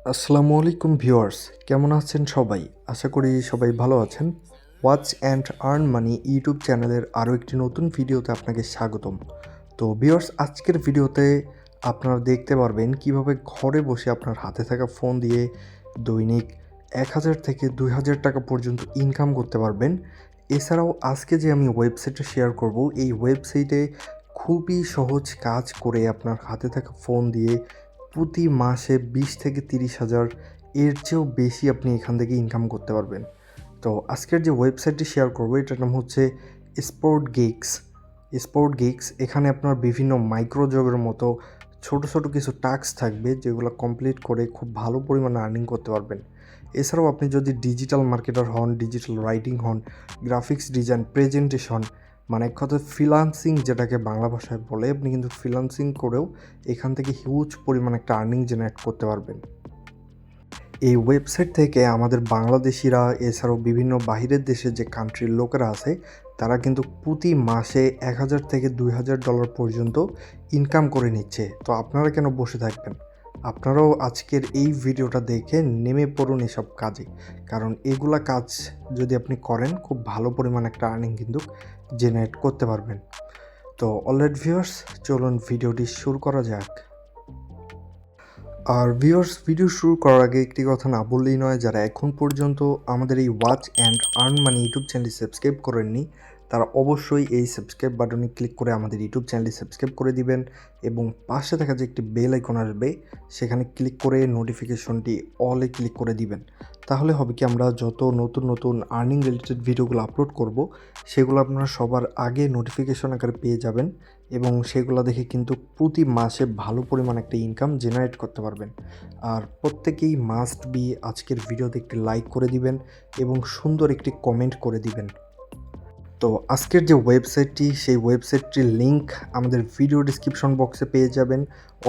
আসসালামু আলাইকুম ভিউয়ার্স, কেমন আছেন সবাই? আশা করি সবাই ভালো আছেন। Watch and earn money YouTube চ্যানেলের আরও একটি নতুন ভিডিওতে আপনাকে স্বাগতম। তো ভিউয়ার্স, আজকের ভিডিওতে আপনারা দেখতে পারবেন কিভাবে ঘরে বসে আপনার হাতে থাকা ফোন দিয়ে দৈনিক ১,০০০ থেকে ২,০০০ টাকা পর্যন্ত ইনকাম করতে পারবেন। এছাড়াও আজকে যে আমি ওয়েবসাইটটা শেয়ার করব, এই ওয়েবসাইটে খুবই সহজ কাজ করে আপনার হাতে থাকা ফোন দিয়ে প্রতি মাসে ২০ থেকে ৩০,০০০ এর চেয়েও বেশি আপনি এখান থেকে ইনকাম করতে পারবেন। তো আজকের যে ওয়েবসাইটটি শেয়ার করব এটার নাম হচ্ছে স্পোর্ট গিগস। স্পোর্ট গিগস এখানে আপনার বিভিন্ন মাইক্রো জবের মতো ছোট ছোট কিছু টাস্ক থাকবে, যেগুলো কমপ্লিট করে খুব ভালো পরিমাণে আর্নিং করতে পারবেন। এছাড়াও আপনি যদি ডিজিটাল মার্কেটার হন, ডিজিটাল রাইটিং হন, গ্রাফিক্স ডিজাইন, প্রেজেন্টেশন, মানে এক কথায় ফ্রিল্যান্সিং যেটাকে বাংলা ভাষায় বলে, আপনি কিন্তু ফ্রিল্যান্সিং করেও এখান থেকে হিউজ পরিমাণ একটা আর্নিং জেনারেট করতে পারবেন। এই ওয়েবসাইট থেকে আমাদের বাংলাদেশিরা এছাড়াও বিভিন্ন বাহিরের দেশের যে কান্ট্রির লোকেরা আছে, তারা কিন্তু প্রতি মাসে ১,০০০ থেকে $২,০০০ পর্যন্ত ইনকাম করে নিচ্ছে। তো আপনারা কেন বসে থাকবেন? আপনারাও আজকের এই ভিডিওটা দেখে নেমে পড়ুন এসব কাজে, কারণ এগুলা কাজ যদি আপনি করেন খুব ভালো পরিমাণ একটা আর্নিং কিন্তু জেনারেট করতে পারবেন। তো অলরাইট ভিউয়ার্স, চলুন ভিডিওটি শুরু করা যাক। আর ভিউয়ার্স, ভিডিও শুরু করার আগে একটি কথা না বললেই নয়, যারা এখন পর্যন্ত আমাদের এই watch and earn money YouTube চ্যানেলটি সাবস্ক্রাইব করেননি, তারা অবশ্যই এই সাবস্ক্রাইব বাটনে ক্লিক করে আমাদের ইউটিউব চ্যানেলটি সাবস্ক্রাইব করে দিবেন এবং পাশে থাকা যে একটি বেল আইকন আসবে সেখানে ক্লিক করে নোটিফিকেশনটি অলে ক্লিক করে দিবেন। তাহলে হবে কি, আমরা যত নতুন নতুন আর্নিং রিলেটেড ভিডিওগুলো আপলোড করব সেগুলো আপনারা সবার আগে নোটিফিকেশন আকারে পেয়ে যাবেন এবং সেগুলো দেখে কিন্তু প্রতি মাসে ভালো পরিমাণ একটা ইনকাম জেনারেট করতে পারবেন। আর প্রত্যেকেই মাস্ট বি আজকের ভিডিওতে একটি লাইক করে দিবেন এবং সুন্দর একটি কমেন্ট করে দিবেন। তো আজকের যে ওয়েবসাইটটি, সেই ওয়েবসাইটটির লিঙ্ক আমাদের ভিডিও ডিসক্রিপশন বক্সে পেয়ে যাবেন,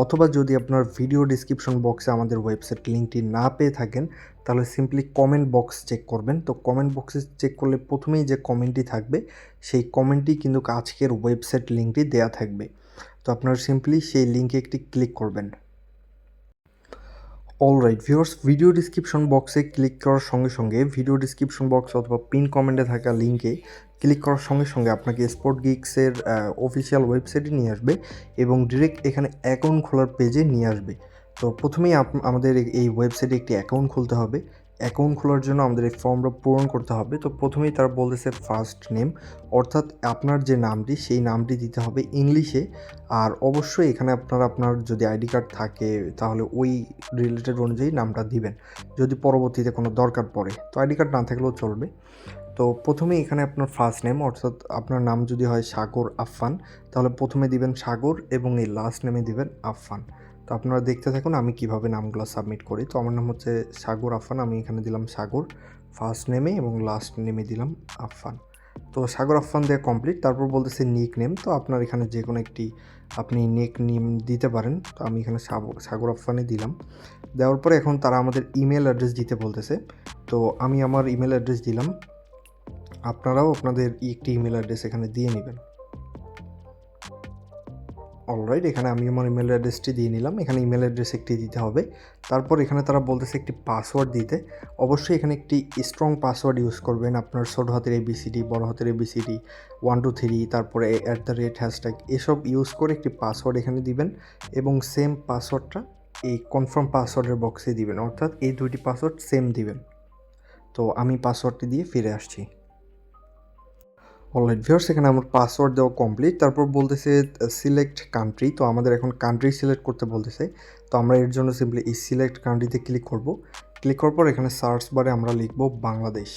অথবা যদি আপনার ভিডিও ডিসক্রিপশন বক্সে আমাদের ওয়েবসাইট লিঙ্কটি না পেয়ে থাকেন তাহলে সিম্পলি কমেন্ট বক্স চেক করবেন। তো কমেন্ট বক্সে চেক করলে প্রথমেই যে কমেন্টটি থাকবে সেই কমেন্টটি কিন্তু আজকের ওয়েবসাইট লিঙ্কটি দেয়া থাকবে। তো আপনারা সিম্পলি সেই লিঙ্কে একটি ক্লিক করবেন। অলরাইট ভিউয়ার্স, ভিডিও ডিসক্রিপশন বক্সে ক্লিক করার সঙ্গে সঙ্গে ভিডিও ডিসক্রিপশন বক্স অথবা পিন কমেন্টে থাকা লিঙ্কে ক্লিক করার সঙ্গে সঙ্গে আপনাকে স্পোর্ট গিগসের অফিসিয়াল ওয়েবসাইটে নিয়ে আসবে এবং ডিরেক্ট এখানে অ্যাকাউন্ট খোলার পেজে নিয়ে আসবে। তো প্রথমেই আমাদের এই ওয়েবসাইটে একটি অ্যাকাউন্ট খুলতে হবে। অ্যাকাউন্ট খোলার জন্য আমাদের এই ফর্মটা পূরণ করতে হবে। তো প্রথমেই তারা বলতেছে ফার্স্ট নেম, অর্থাৎ আপনার যে নামটি সেই নামটি দিতে হবে ইংলিশে। আর অবশ্যই এখানে আপনার যদি আইডি কার্ড থাকে তাহলে ওই রিলেটেড অনুযায়ী নামটা দিবেন, যদি পরবর্তীতে কোনো দরকার পড়ে। তো আইডি কার্ড না থাকলেও চলবে। তো প্রথমেই এখানে আপনার ফার্স্ট নেম, অর্থাৎ আপনার নাম যদি হয় সাগর আফফান, তাহলে প্রথমে দিবেন সাগর এবং এই লাস্ট নেমে দিবেন আফফান। তো আপনারা দেখতে থাকুন আমি কিভাবে নামগুলো সাবমিট করি। তো আমার নাম হচ্ছে সাগর আফফান, আমি এখানে দিলাম সাগর ফার্স্ট নেমে এবং লাস্ট নেমে দিলাম আফফান। তো সাগর আফফান দেওয়া কমপ্লিট। তারপর বলতেছে নিক নেম, তো আপনার এখানে যে কোনো একটি আপনি নিক নেম দিতে পারেন। তো আমি এখানে সাগর আফফানই দিলাম। দেওয়ার পরে এখন তারা আমাদের ইমেল অ্যাড্রেস দিতে বলতেছে। তো আমি আমার ইমেল অ্যাড্রেস দিলাম, আপনারাও আপনাদের একটি ইমেল অ্যাড্রেস এখানে দিয়ে নেবেন। অলরাইট, এখানে আমি আমার ইমেল অ্যাড্রেসটি দিয়ে নিলাম। এখানে ইমেল অ্যাড্রেস একটি দিতে হবে। তারপর এখানে তারা বলতেছে একটি পাসওয়ার্ড দিতে। অবশ্যই এখানে একটি স্ট্রং পাসওয়ার্ড ইউজ করবেন। আপনার ছোট হাতের ABCD, বড় হাতের ABCD, 1 2 3, তারপরে @ এসব ইউজ করে একটি পাসওয়ার্ড এখানে দিবেন এবং সেম পাসওয়ার্ডটা এই কনফার্ম পাসওয়ার্ডের বক্সে দিবেন, অর্থাৎ এই দুইটি পাসওয়ার্ড সেম দিবেন। তো আমি পাসওয়ার্ডটি দিয়ে ফিরে আসছি। অলরাইট ভিউয়ার্স, এখানে আমার পাসওয়ার্ড দেওয়া কমপ্লিট। তারপর বলতেছে সিলেক্ট কান্ট্রি। তো আমাদের এখন কান্ট্রি সিলেক্ট করতে বলতেছে। তো আমরা এর জন্য সিম্পলি এই সিলেক্ট কান্ট্রিতে ক্লিক করব। ক্লিক করার পর এখানে সার্চ বারে আমরা লিখব বাংলাদেশ।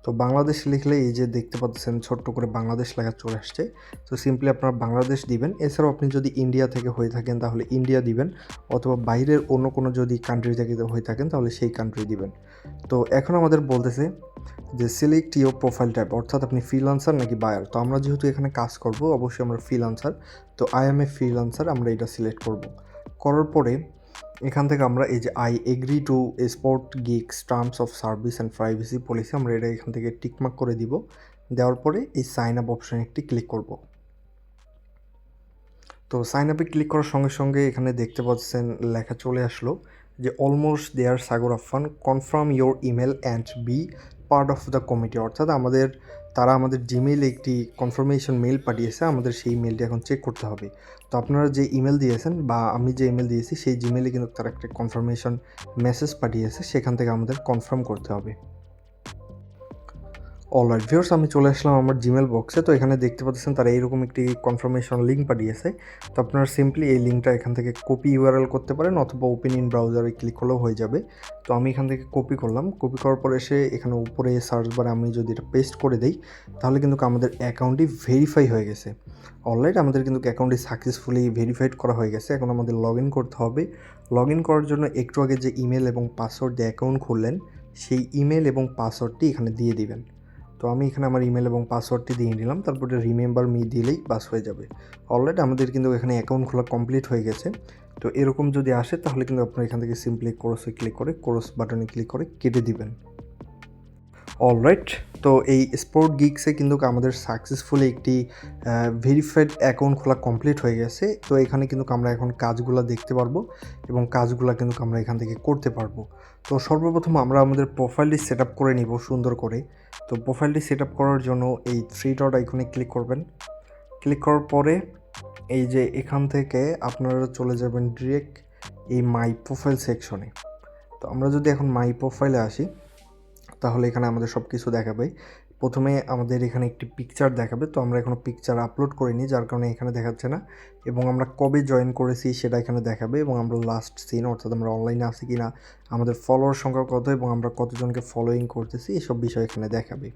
তো বাংলাদেশ লিখলে এই যে দেখতে পাচ্ছেন ছোট্ট করে বাংলাদেশ লেখা চলে আসছে। তো সিম্পলি আপনারা বাংলাদেশ দিবেন। এছাড়াও আপনি যদি ইন্ডিয়া থেকে হয়ে থাকেন তাহলে ইন্ডিয়া দিবেন, অথবা বাইরের অন্য কোনো যদি কান্ট্রি থেকে হয়ে থাকেন তাহলে সেই কান্ট্রি দিবেন। তো এখন আমাদের বলতেছে যে সিলেক্ট ইউর প্রোফাইল টাইপ, অর্থাৎ আপনি ফ্রিল্যান্সার নাকি বায়ার। তো আমরা যেহেতু এখানে কাজ করব অবশ্যই আমরা ফ্রিল্যান্সার, তো আই এম এ ফ্রিল্যান্সার আমরা এটা সিলেক্ট করব। করার পরে এখান থেকে আমরা এই যে I agree to sport gigs terms of service and privacy policy, আমরা এটা এখান থেকে টিকমার্ক করে দিব। দেওয়ার পরে এই সাইন আপ অপশানে একটি ক্লিক করব। তো সাইন আপে ক্লিক করার সঙ্গে সঙ্গে এখানে দেখতে পাচ্ছেন লেখা চলে আসলো যে almost there Sagar Affan confirm your email and be part of the committee, অর্থাৎ তারা আমাদের জিমেইলে একটি কনফার্মেশন মেল পাঠিয়েছে, আমাদের সেই মেলটি এখন চেক করতে হবে। তো আপনারা যে ইমেল দিয়েছেন বা আমি যে ইমেল দিয়েছি সেই জিমেইলে কিন্তু তারা একটা কনফার্মেশন মেসেজ পাঠিয়েছে, সেখান থেকে আমাদের কনফার্ম করতে হবে। অলরাইট ভিউয়ার্স, আমি চলে আসলাম আমার জিমেল বক্সে। তো এখানে দেখতে পাচ্ছেন তারা এইরকম একটি কনফার্মেশন লিঙ্ক পাঠিয়েছে। তো আপনারা সিম্পলি এই লিঙ্কটা এখান থেকে কপি ইউআরএল করতে পারেন অথবা ওপেন ইন ব্রাউজারে ক্লিক করলেও হয়ে যাবে। তো আমি এখান থেকে কপি করলাম। কপি করার পর এসে এখানে উপরে সার্চ বারে আমি যদি এটা পেস্ট করে দেই তাহলে কিন্তু আমাদের অ্যাকাউন্টটি ভেরিফাই হয়ে গেছে। অলরাইট, আমাদের কিন্তু অ্যাকাউন্টটি সাকসেসফুলি ভেরিফাইড করা হয়ে গেছে। এখন আমাদের লগ ইন করতে হবে। লগ ইন করার জন্য একটু আগে যে ইমেল এবং পাসওয়ার্ড দিয়ে অ্যাকাউন্ট খুললেন সেই ইমেল এবং পাসওয়ার্ডটি এখানে দিয়ে দিবেন। তো আমি এখানে আমার ইমেল এবং পাসওয়ার্ডটি দিয়ে নিলাম, তারপরে রিমেম্বার মি দিলেই বাস হয়ে যাবে। অলরেডি আমাদের কিন্তু এখানে অ্যাকাউন্ট খোলা কমপ্লিট হয়ে গেছে। তো এরকম যদি আসে তাহলে কিন্তু আপনারা এখান থেকে সিম্পলি ক্রসে ক্লিক করে ক্রস বাটনে ক্লিক করে কেটে দিবেন। অলরাইট, তো এই স্পোর্ট গিগসে কিন্তু আমাদের সাকসেসফুলি একটি ভেরিফাইড অ্যাকাউন্ট খোলা কমপ্লিট হয়ে গেছে। তো এখানে কিন্তু আমরা এখন কাজগুলো দেখতে পারবো এবং কাজগুলো কিন্তু আমরা এখান থেকে করতে পারবো। তো সর্বপ্রথম আমরা আমাদের প্রোফাইলটি সেট আপ করে নিব সুন্দর করে। তো প্রোফাইলটি সেট আপ করার জন্য এই থ্রি ডট আইকনে ক্লিক করবেন। ক্লিক করার পরে এই যে এখান থেকে আপনারা চলে যাবেন ডিরেক্ট এই মাই প্রোফাইল সেকশনে। তো আমরা যদি এখন মাই প্রোফাইলে আসি তাহলে এখানে আমাদের সব কিছু দেখাবে। প্রথমে আমাদের এখানে একটি পিকচার দেখাবে। তো আমরা এখনও পিকচার আপলোড করিনি, যার কারণে এখানে দেখাচ্ছে না। এবং আমরা কবে জয়েন করেছি সেটা এখানে দেখাবে এবং আমরা লাস্ট সিন অর্থাৎ আমরা অনলাইনে আছি কি না, আমাদের ফলোয়ার সংখ্যা কত এবং আমরা কতজনকে ফলোয়িং করতেছি এসব বিষয় এখানে দেখাবে।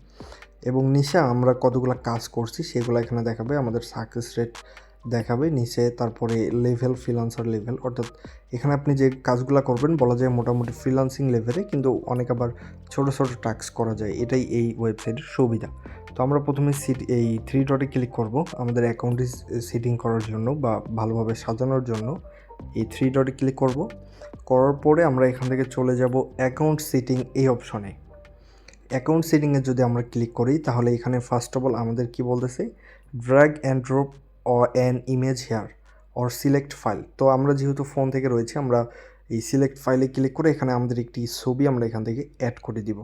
এবং নিচে আমরা কতগুলো কাজ করছি সেগুলো এখানে দেখাবে, আমাদের সাকসেস রেট দেখাবে নিচে। তারপরে লেভেল, ফ্রিল্যান্সার লেভেল, অর্থাৎ এখানে আপনি যে কাজগুলো করবেন বলা যায় মোটামুটি ফ্রিল্যান্সিং লেভেলে, কিন্তু অনেক আবার ছোটো ছোটো টাস্ক করা যায়, এটাই এই ওয়েবসাইটের সুবিধা। তো আমরা প্রথমে এই থ্রি ডটে ক্লিক করব আমাদের অ্যাকাউন্টটি সেটিং করার জন্য বা ভালোভাবে সাজানোর জন্য। এই থ্রি ডটে ক্লিক করব, করার পরে আমরা এখান থেকে চলে যাব অ্যাকাউন্ট সেটিং এই অপশনে। অ্যাকাউন্ট সেটিংয়ে যদি আমরা ক্লিক করি তাহলে এখানে ফার্স্ট অফ অল আমাদের কি বলতেছে, drag and drop or an image here or select file. তো আমরা যেহেতু ফোন থেকে রয়েছে আমরা এই সিলেক্ট ফাইলে ক্লিক করে এখানে আমাদের একটি ছবি আমরা এখান থেকে অ্যাড করে দিব।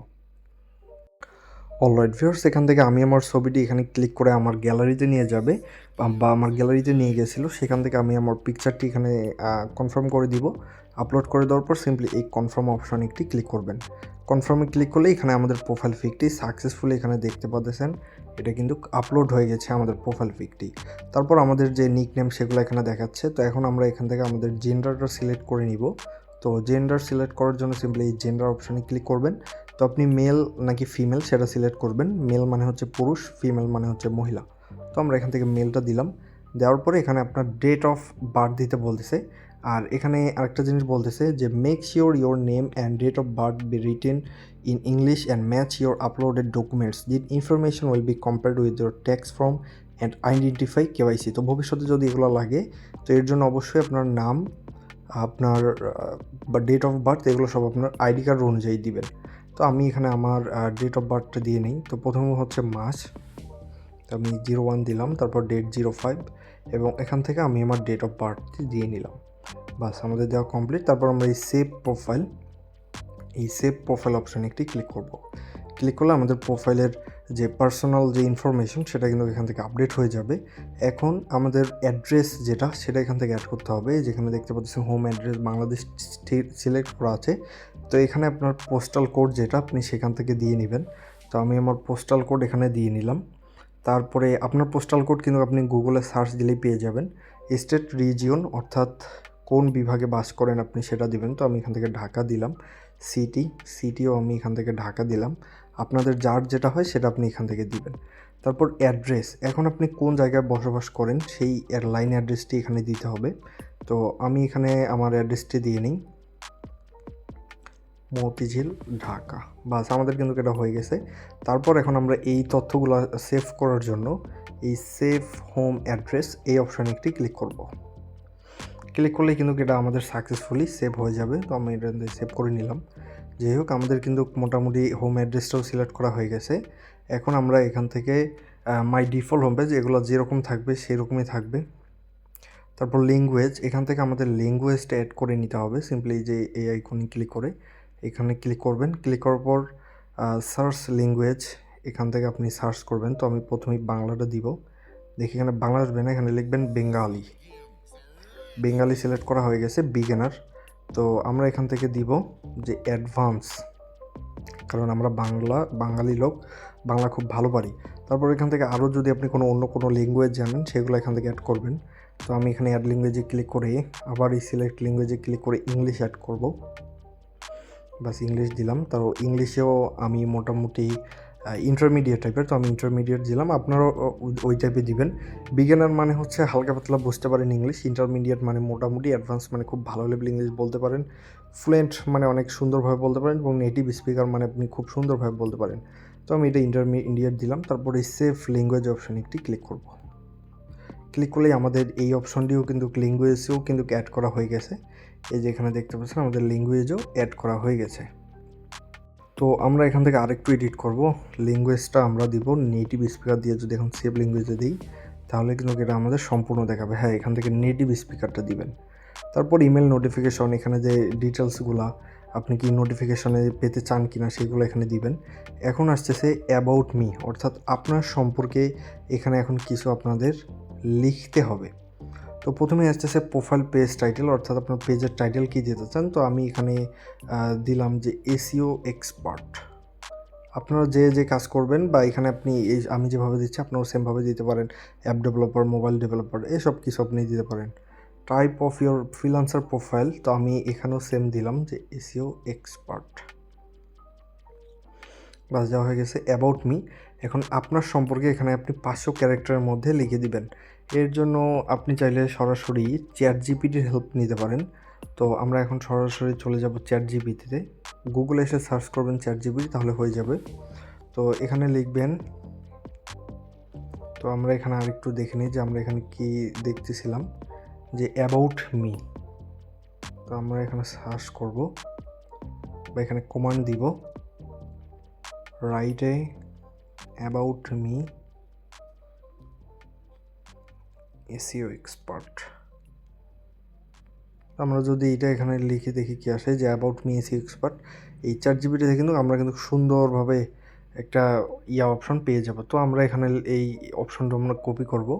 অলরাইট ভিউয়ার্স, এখান থেকে আমি আমার ছবিটি এখানে ক্লিক করে আমার গ্যালারিতে নিয়ে যাবে বা আমার গ্যালারিতে নিয়ে গেছিলো, সেখান থেকে আমি আমার পিকচারটি এখানে কনফার্ম করে দিব। আপলোড করে দেওয়ার পর সিম্পলি এই কনফার্ম অপশানে একটি ক্লিক করবেন। কনফার্মে ক্লিক করলে এখানে আমাদের প্রোফাইল পিকটি সাকসেসফুলি এখানে দেখতে পাচ্ছেন, এটা কিন্তু আপলোড হয়ে গেছে আমাদের প্রোফাইল পিকটি। তারপর আমাদের যে নিকনেম সেগুলো এখানে দেখাচ্ছে। তো এখন আমরা এখান থেকে আমাদের জেন্ডারটা সিলেক্ট করে নিব। তো জেন্ডার সিলেক্ট করার জন্য সিম্পলি এই জেন্ডার অপশানে ক্লিক করবেন। তো আপনি মেল নাকি ফিমেল সেটা সিলেক্ট করবেন। মেল মানে হচ্ছে পুরুষ, ফিমেল মানে হচ্ছে মহিলা। তো আমরা এখান থেকে মেলটা দিলাম। দেওয়ার পরে এখানে আপনার ডেট অফ বার্থ দিতে বলতেছে। আর এখানে আরেকটা জিনিস বলতেছে যে make sure your name and date of birth be written in English and match your uploaded documents. This information will be compared with your tax form and identify KYC. তো ভবিষ্যতে যদি এগুলো লাগে তো এর জন্য অবশ্যই আপনার নাম, আপনার বা ডেট অফ বার্থ এগুলো সব আপনার আইডি কার্ড অনুযায়ী দিবেন। তো আমি এখানে আমার ডেট অফ বার্থটা দিয়ে নিই। তো প্রথমে হচ্ছে মাস, আমি 01 দিলাম, তারপর ডেট 05 এবং এখান থেকে আমি আমার ডেট অফ বার্থটি দিয়ে নিলাম। বাস আমাদের দেওয়া কমপ্লিট। তারপর আমরা এই সেভ প্রোফাইল অপশানে একটি ক্লিক করব। ক্লিক করলে আমাদের প্রোফাইলের যে পার্সোনাল যে ইনফরমেশন সেটা কিন্তু এখান থেকে আপডেট হয়ে যাবে। এখন আমাদের অ্যাড্রেস যেটা সেটা এখান থেকে অ্যাড করতে হবে। যেখানে দেখতে পাচ্ছেন হোম অ্যাড্রেস বাংলাদেশ সিলেক্ট করা আছে। তো এখানে আপনার পোস্টাল কোড যেটা আপনি সেখান থেকে দিয়ে নেবেন। তো আমি আমার পোস্টাল কোড এখানে দিয়ে নিলাম। তারপরে আপনার পোস্টাল কোড কিন্তু আপনি গুগলে সার্চ দিলেই পেয়ে যাবেন। স্টেট, রিজিয়ন অর্থাৎ কোন বিভাগে বাস করেন আপনি সেটা দিবেন। তো আমি এখান থেকে ঢাকা দিলাম। সিটিও আমি এখান থেকে ঢাকা দিলাম। আপনাদের যার যেটা হয় সেটা আপনি এখান থেকে দিবেন। তারপর অ্যাড্রেস, এখন আপনি কোন জায়গায় বসবাস করেন সেই লাইন অ্যাড্রেসটি এখানে দিতে হবে। তো আমি এখানে আমার অ্যাড্রেসটি দিয়ে নিই, মতিঝিল, ঢাকা। বাস আমাদের কিন্তু এটা হয়ে গেছে। তারপর এখন আমরা এই তথ্যগুলো সেভ করার জন্য এই সেভ হোম অ্যাড্রেস এই অপশানে একটি ক্লিক করব। ক্লিক করলে কিন্তু এটা আমাদের সাকসেসফুলি সেভ হয়ে যাবে। তো আমি এটা সেভ করে নিলাম। যাই হোক, আমাদের কিন্তু মোটামুটি হোম অ্যাড্রেসটাও সিলেক্ট করা হয়ে গেছে। এখন আমরা এখান থেকে মাই ডিফল্ট হোম পেজ এগুলো যেরকম থাকবে সেরকমই থাকবে। তারপর ল্যাঙ্গুয়েজ, এখান থেকে আমাদের ল্যাঙ্গুয়েজটা অ্যাড করে নিতে হবে। সিম্পলি যে এই আইকনে ক্লিক করে এখানে ক্লিক করবেন, ক্লিক করার পর সার্চ ল্যাঙ্গুয়েজ, এখান থেকে আপনি সার্চ করবেন। তো আমি প্রথমেই বাংলাটা দিব, দেখি এখানে বাংলা আসবে না, এখানে লিখবেন বেঙ্গালি। বেঙ্গালি সিলেক্ট করা হয়ে গেছে, বিগিনার। তো আমরা এখান থেকে দিব যে অ্যাডভান্স, কারণ আমরা বাঙালি লোক, বাংলা খুব ভালো পারি। তারপর এখান থেকে আরও যদি আপনি অন্য কোনো ল্যাঙ্গুয়েজ জানেন সেগুলো এখান থেকে অ্যাড করবেন। তো আমি এখানে অ্যাড ল্যাঙ্গুয়েজে ক্লিক করে আবার এই সিলেক্ট ল্যাঙ্গুয়েজে ক্লিক করে ইংলিশ অ্যাড করব। বাস ইংলিশ দিলাম। তো ইংলিশেও আমি মোটামুটি ইন্টারমিডিয়েট টাইপের, তো আমি ইন্টারমিডিয়েট দিলাম, আপনারাও ওই টাইপে দিবেন। বিগিনার মানে হচ্ছে হালকা পাতলা বুঝতে পারেন ইংলিশ, ইন্টারমিডিয়েট মানে মোটামুটি, অ্যাডভান্স মানে খুব ভালো লেভেল ইংলিশ বলতে পারেন, ফ্লুয়েন্ট মানে অনেক সুন্দরভাবে বলতে পারেন, এবং নেটিভ স্পিকার মানে আপনি খুব সুন্দরভাবে বলতে পারেন। তো আমি এটা ইন্টারমিডিয়েট দিলাম। তারপরে সেভ ল্যাঙ্গুয়েজ অপশানে একটি ক্লিক করব। ক্লিক করলেই আমাদের এই অপশনটিও কিন্তু ল্যাঙ্গুয়েজেও কিন্তু অ্যাড করা হয়ে গেছে। এই যে এখানে দেখতে পাচ্ছেন আমাদের ল্যাঙ্গুয়েজও অ্যাড করা হয়ে গেছে। তো আমরা এখান থেকে আরেকটু এডিট করব। ল্যাঙ্গুয়েজটা আমরা দিব নেটিভ স্পিকার দিয়ে, যদি এখন সেভ ল্যাঙ্গুয়েজে দিই তাহলে কিন্তু এটা আমাদের সম্পূর্ণ দেখাবে। হ্যাঁ, এখান থেকে নেটিভ স্পিকারটা দিবেন। তারপর ইমেল নোটিফিকেশন, এখানে যে ডিটেলসগুলো আপনি কি নোটিফিকেশনে পেতে চান কিনা সেগুলো এখানে দিবেন। এখন আসতেছে অ্যাবাউট মি, অর্থাৎ আপনার সম্পর্কে এখানে এখন কিছু আপনাদের লিখতে হবে। তো প্রথমে আসতেছে প্রোফাইল পেজ টাইটেল, অর্থাৎ আপনার পেজের টাইটেল কী দিতে চান। তো আমি এখানে দিলাম যে এসইও এক্সপার্ট। আপনারা যে কাজ করবেন বা এখানে আপনি এই আমি যেভাবে দিচ্ছি আপনারাও সেমভাবে দিতে পারেন, অ্যাপ ডেভেলপার, মোবাইল ডেভেলপার, এসব কিছু আপনি দিতে পারেন। Type of your freelancer profile, তো আমি এখানেও সেম দিলাম যে এসইও এক্সপার্ট। বাস, যাওয়া হয়ে গেছে। অ্যাবাউট মি, এখন আপনার সম্পর্কে এখানে আপনি 500 ক্যারেক্টারের মধ্যে লিখে দিবেন। এর জন্য আপনি চাইলে সরাসরি চ্যাট জিপিটির হেল্প নিতে পারেন। তো আমরা এখন সরাসরি চলে যাব চ্যাট জিপিটিতে, গুগলে এসে সার্চ করবেন চ্যাট জিপিটি, তাহলে হয়ে যাবে। তো এখানে লিখবেন, তো আমরা এখানে আরেকটু দেখে নিই যে আমরা এখানে কি দেখতেছিলাম, যে অ্যাবাউট মি। তো আমরা এখানে সার্চ করব বা এখানে কমান্ড দিব, write a about me SEO expert. আমরা যদি এটা এখানে লিখে দেখি কি আসে, যে অ্যাবাউট মি এসইও এক্সপার্ট, এই চ্যাট জিপিটিতে কিন্তু আমরা কিন্তু সুন্দরভাবে একটা অপশন পেয়ে যাব। তো আমরা এখানে এই অপশনটা আমরা কপি করব।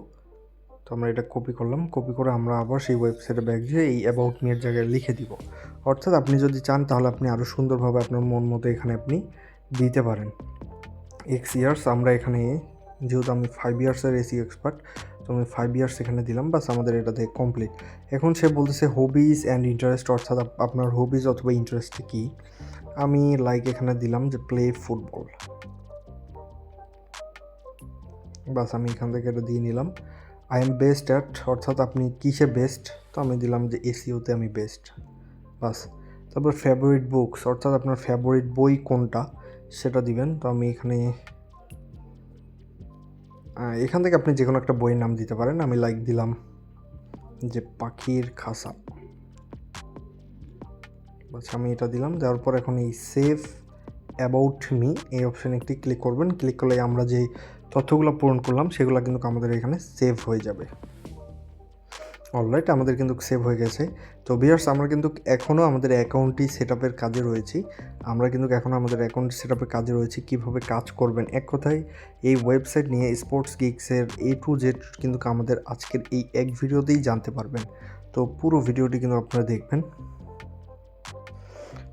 তো আমরা এটা কপি করলাম, কপি করে আমরা আবার সেই ওয়েবসাইটে ব্যাক দিয়ে এই অ্যাবাউট মি এর জায়গায় লিখে দিব। অর্থাৎ আপনি যদি চান তাহলে আপনি আরও সুন্দরভাবে আপনার মন মতো এখানে আপনি দিতে পারেন। এক্স ইয়ার্স, আমরা এখানে যেহেতু আমি 5 ইয়ার্সের এসইও এক্সপার্ট, তো আমি 5 ইয়ার্স এখানে দিলাম। বাস, আমাদের এটাতে কমপ্লিট। এখন সে বলতেছে হবিজ অ্যান্ড ইন্টারেস্ট, অর্থাৎ আপনার হবিজ অথবা ইন্টারেস্ট কী। আমি এখানে দিলাম যে প্লে ফুটবল। বাস, আমি এখান থেকে এটা দিয়ে নিলাম। আই এম বেস্ট অ্যাট, অর্থাৎ আপনি কিসে বেস্ট, তো আমি দিলাম যে এসইওতে আমি বেস্ট। বাস, তারপর ফেভারিট বুকস, অর্থাৎ আপনার ফেভারিট বই কোনটা সেটা দিবেন। তো আমি এখান থেকে আপনি যে কোনো একটা বইয়ের নাম দিতে পারেন। আমি দিলাম যে পাখির খাঁচা। আচ্ছা, আমি এটা দিলাম। দেওয়ার পর এখন এই সেভ অ্যাবাউট মি এই অপশানে একটি ক্লিক করবেন। ক্লিক করলে আমরা যে তথ্যগুলো পূরণ করলাম সেগুলো কিন্তু আমাদের এখানে সেভ হয়ে যাবে। অলরাইট, আমাদের কিন্তু সেভ হয়ে গেছে। তো ভিউয়ার্স, আমরা কিন্তু এখনও আমাদের অ্যাকাউন্টটি সেট আপের কাজে রয়েছি। কীভাবে কাজ করবেন, এক কথায় এই ওয়েবসাইট নিয়ে স্পোর্টস গিগসের A to Z কিন্তু আমাদের আজকের এই এক ভিডিওতেই জানতে পারবেন। তো পুরো ভিডিওটি কিন্তু আপনারা দেখবেন।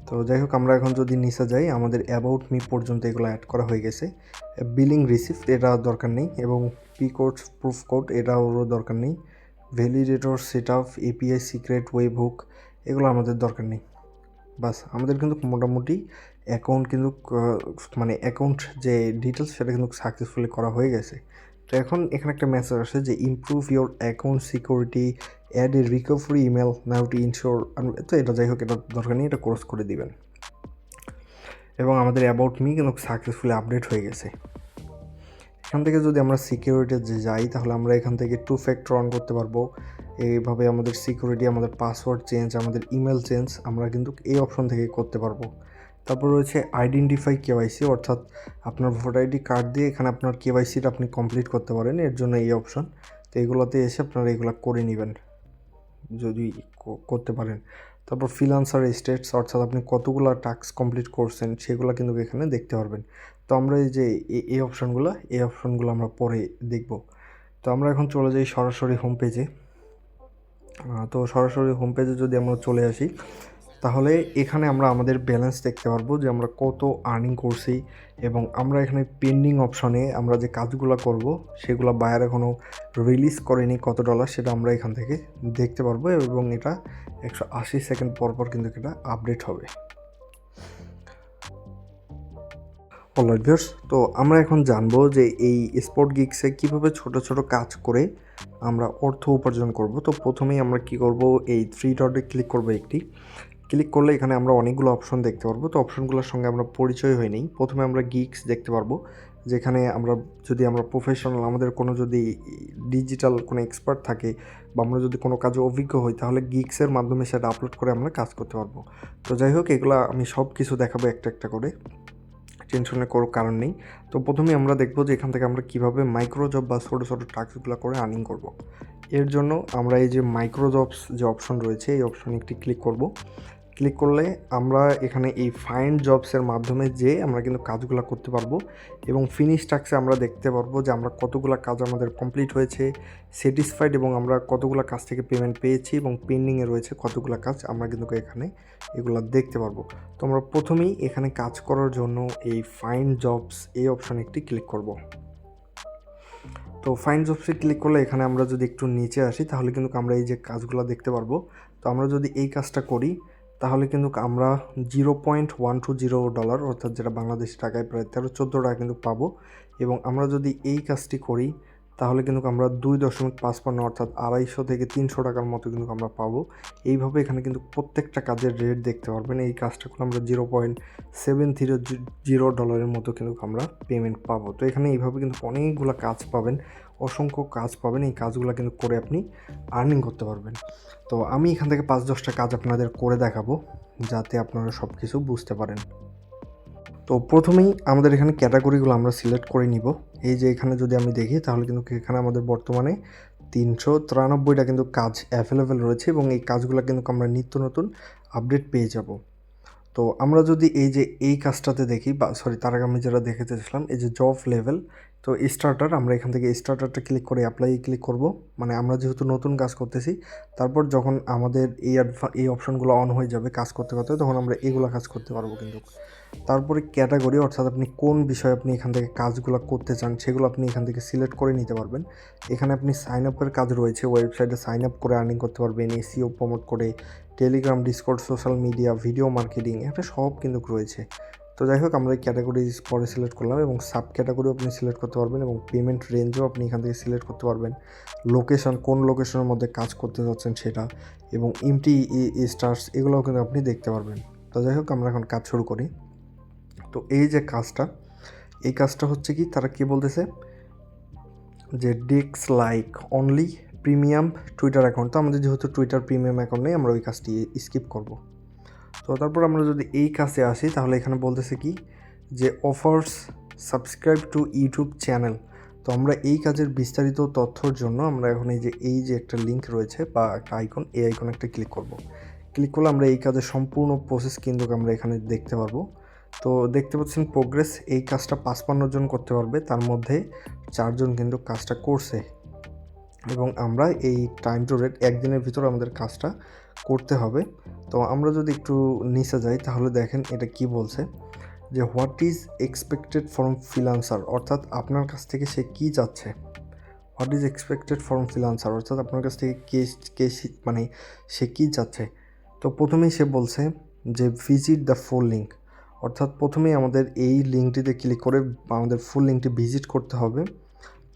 তো যাই হোক, আমরা এখন যদি নিচে যাই, আমাদের অ্যাবাউট মি পর্যন্ত এগুলো অ্যাড করা হয়ে গেছে। বিলিং রিসিপ্ট এটা দরকার নেই, এবং পি কোড, প্রুফ কোড এটাও দরকার নেই। Validator, set up, API secret, web hook এগুলো আমাদের দরকার নেই। বাস, আমাদের কিন্তু মোটামুটি অ্যাকাউন্ট কিন্তু অ্যাকাউন্ট যে ডিটেলস সেটা কিন্তু সাকসেসফুলি করা হয়ে গেছে। তো এখন এখানে একটা মেসেজ আসে যে improve your account security, add a recovery email now to ensure. তো এটা যাই হোক, এটা দরকার নেই, এটা কোর্স করে দিবেন। এবং আমাদের অ্যাবাউট মি কিন্তু সাকসেসফুলি আপডেট হয়ে গেছে। এখান থেকে যদি আমরা সিকিউরিটিতে যাই তাহলে আমরা এখান থেকে 2 ফ্যাক্টর অন করতে পারবো। এইভাবে আমাদের সিকিউরিটি, আমাদের পাসওয়ার্ড চেঞ্জ, আমাদের ইমেল চেঞ্জ আমরা কিন্তু এই অপশন থেকে করতে পারবো। তারপর রয়েছে আইডেন্টিফাই কেওয়াইসি, অর্থাৎ আপনার ভোটার আইডি কার্ড দিয়ে এখানে আপনার কেওয়াইসিটা আপনি কমপ্লিট করতে পারেন, এর জন্য এই অপশন। তো এগুলোতে এসে আপনারা এগুলো করে নেবেন। যদি করতে পারেন। তারপর ফ্রিল্যান্সার স্টেটস, অর্থাৎ আপনি কতগুলো টাস্ক কমপ্লিট করছেন সেগুলো কিন্তু এখানে দেখতে পারবেন। তো আমরা এই যে এই অপশনগুলো আমরা পরে দেখব। তো আমরা এখন চলে যাই সরাসরি হোম পেজে। তো সরাসরি হোম পেজে যদি আমরা চলে আসি, তাহলে এখানে আমরা আমাদের ব্যালেন্স দেখতে পারবো যে আমরা কত আর্নিং করছি, এবং আমরা এখানে পেন্ডিং অপশনে আমরা যে কাজগুলো করব সেগুলো বায়ার এখনও রিলিজ করেনি কত ডলার, সেটা আমরা এখান থেকে দেখতে পারবো, এবং এটা 180 সেকেন্ড পর কিন্তু এটা আপডেট হবে। অলরাইট ভিউয়ার্স, তো আমরা এখন জানবো যে এই স্পট গিগসে কীভাবে ছোট ছোট কাজ করে আমরা অর্থ উপার্জন করব। তো প্রথমেই আমরা কি করব, এই 3 ডটে ক্লিক করব। ক্লিক করলে এখানে আমরা অনেকগুলো অপশন দেখতে পারবো। তো অপশনগুলোর সঙ্গে আমরা পরিচয় হয়ে নিই। প্রথমে আমরা গিগস দেখতে পারবো, যেখানে আমরা প্রফেশনাল, আমাদের কোনো যদি ডিজিটাল কোনো এক্সপার্ট থাকে বা আমরা যদি কোনো কাজে অভিজ্ঞ হই, তাহলে গিগসের মাধ্যমে সেটা আপলোড করে আমরা কাজ করতে পারবো। তো যাই হোক, এগুলো আমি সব কিছু দেখাবো একটা একটা করে, টেনশনের কোনো কারণ নেই। তো প্রথমেই আমরা দেখব যে এখান থেকে আমরা কীভাবে মাইক্রো জব বা ছোটো ছোটো টাস্কগুলো করে আর্নিং করব। এর জন্য আমরা এই যে মাইক্রো জবস যে অপশন রয়েছে, এই অপশনে একটি ক্লিক করব। ক্লিক করলে আমরা এখানে এই ফাইন্ড জবসের মাধ্যমে যে আমরা কিন্তু কাজগুলো করতে পারবো, এবং ফিনিশ টাস্কে আমরা দেখতে পারবো যে আমরা কতগুলো কাজ আমাদের কমপ্লিট হয়েছে, স্যাটিসফাইড, এবং আমরা কতগুলো কাজ থেকে পেমেন্ট পেয়েছি, এবং পেন্ডিংয়ে রয়েছে কতগুলো কাজ আমরা কিন্তু এখানে এগুলো দেখতে পারবো। তো আমরা প্রথমেই এখানে কাজ করার জন্য এই ফাইন্ড জবস এই অপশানে একটি ক্লিক করব। তো ফাইন্ড জবসে ক্লিক করলে এখানে আমরা যদি একটু নিচে আসি, তাহলে কিন্তু আমরা এই যে কাজগুলো দেখতে পারবো। তো আমরা যদি এই কাজটা করি, তাহলে কিন্তু আমরা $0.120, অর্থাৎ যেটা বাংলাদেশি টাকায় প্রায় 13-14 টাকা কিন্তু পাবো। এবং আমরা যদি এই কাজটি করি, তাহলে কিন্তু আমরা 2.55, অর্থাৎ 250 থেকে 300 টাকার মতো কিন্তু আমরা পাবো। এইভাবে এখানে কিন্তু প্রত্যেকটা কাজের রেট দেখতে পারবেন। এই কাজটা করে আমরা $0.730 মতো কিন্তু আমরা পেমেন্ট পাবো। তো এখানে এইভাবে কিন্তু অনেকগুলো কাজ পাবেন, অসংখ্য কাজ পাবেন। এই কাজগুলো কিন্তু করে আপনি আর্নিং করতে পারবেন। তো আমি এখান থেকে 5-10টা কাজ আপনাদের করে দেখাবো, যাতে আপনারা সব কিছু বুঝতে পারেন। তো প্রথমেই আমাদের এখানে ক্যাটাগরিগুলো আমরা সিলেক্ট করে নিব। এই যে এখানে যদি আমি দেখি, তাহলে কিন্তু এখানে আমাদের বর্তমানে 393টা কিন্তু কাজ অ্যাভেলেবেল রয়েছে, এবং এই কাজগুলো কিন্তু আমরা নিত্য নতুন আপডেট পেয়ে যাব। তো আমরা যদি এই কাজটাতে দেখি, তার আগে আমি যেটা দেখাতে চাইছিলাম, এই যে জব লেভেল, তো স্টার্টার, আমরা এখান থেকে স্টার্টারটা ক্লিক করে অ্যাপ্লাই ক্লিক করব। মানে আমরা যেহেতু নতুন কাজ করতেছি, তারপর যখন আমাদের এই অপশনগুলো অন হয়ে যাবে কাজ করতে করতে, তখন আমরা এগুলো কাজ করতে পারবো কিন্তু। তারপরে ক্যাটাগরি, অর্থাৎ আপনি কোন বিষয়ে আপনি এখান থেকে কাজগুলো করতে চান সেগুলো আপনি এখান থেকে সিলেক্ট করে নিতে পারবেন। এখানে আপনি সাইন আপের কাজ রয়েছে, ওয়েবসাইটে সাইন আপ করে আর্নিং করতে পারবেন, এসইও প্রমোট করে, Telegram, Discord, social media, video marketing, এটা সব কিন্তু রয়েছে। তো যাই হোক, আমরা এই ক্যাটাগরি পরে সিলেক্ট করলাম, এবং সাব ক্যাটাগরিও আপনি সিলেক্ট করতে পারবেন, এবং পেমেন্ট রেঞ্জও আপনি এখান থেকে সিলেক্ট করতে পারবেন। লোকেশন, কোন লোকেশনের মধ্যে কাজ করতে যাচ্ছেন সেটা, এবং এমটি স্টার্স, এগুলোও কিন্তু আপনি দেখতে পারবেন। তো যাই হোক, আমরা এখন কাজ শুরু করি। তো এই যে কাজটা হচ্ছে কি, তারা কি বলতেছে যে ডিক্স like only premium Twitter account. তো আমাদের যেহেতু টুইটার প্রিমিয়াম অ্যাকাউন্ট নেই, আমরা ওই কাজটি স্কিপ করব। তো তারপর আমরা যদি এই কাজে আসি, তাহলে এখানে বলতেছে কি যে offers subscribe to YouTube channel. তো আমরা এই কাজের বিস্তারিত তথ্যর জন্য আমরা এখন এই যে একটা লিঙ্ক রয়েছে বা একটা আইকন, এই আইকনে একটা ক্লিক করব। ক্লিক করলে আমরা এই কাজের সম্পূর্ণ প্রসেস কিন্তু আমরা এখানে দেখতে পারবো। তো দেখতে পাচ্ছেন প্রোগ্রেস, এই কাজটা 55 জন করতে পারবে, তার মধ্যে 4 জন কিন্তু কাজটা করছে, এবং আমরা এই টাইম টু রেট একদিনের ভিতর আমাদের কাজটা করতে হবে। তো আমরা যদি একটু নিচে যাই, তাহলে দেখেন এটা কি বলছে যে what is expected from freelancer, অর্থাৎ আপনার কাছ থেকে সে কী চাচ্ছে। What is expected from freelancer, অর্থাৎ আপনার কাছ থেকে মানে সে কী চাচ্ছে। তো প্রথমেই সে বলছে যে ভিজিট দ্য ফুল লিঙ্ক, অর্থাৎ প্রথমেই আমাদের এই লিঙ্কটিতে ক্লিক করে আমাদের ফুল লিঙ্কটি ভিজিট করতে হবে।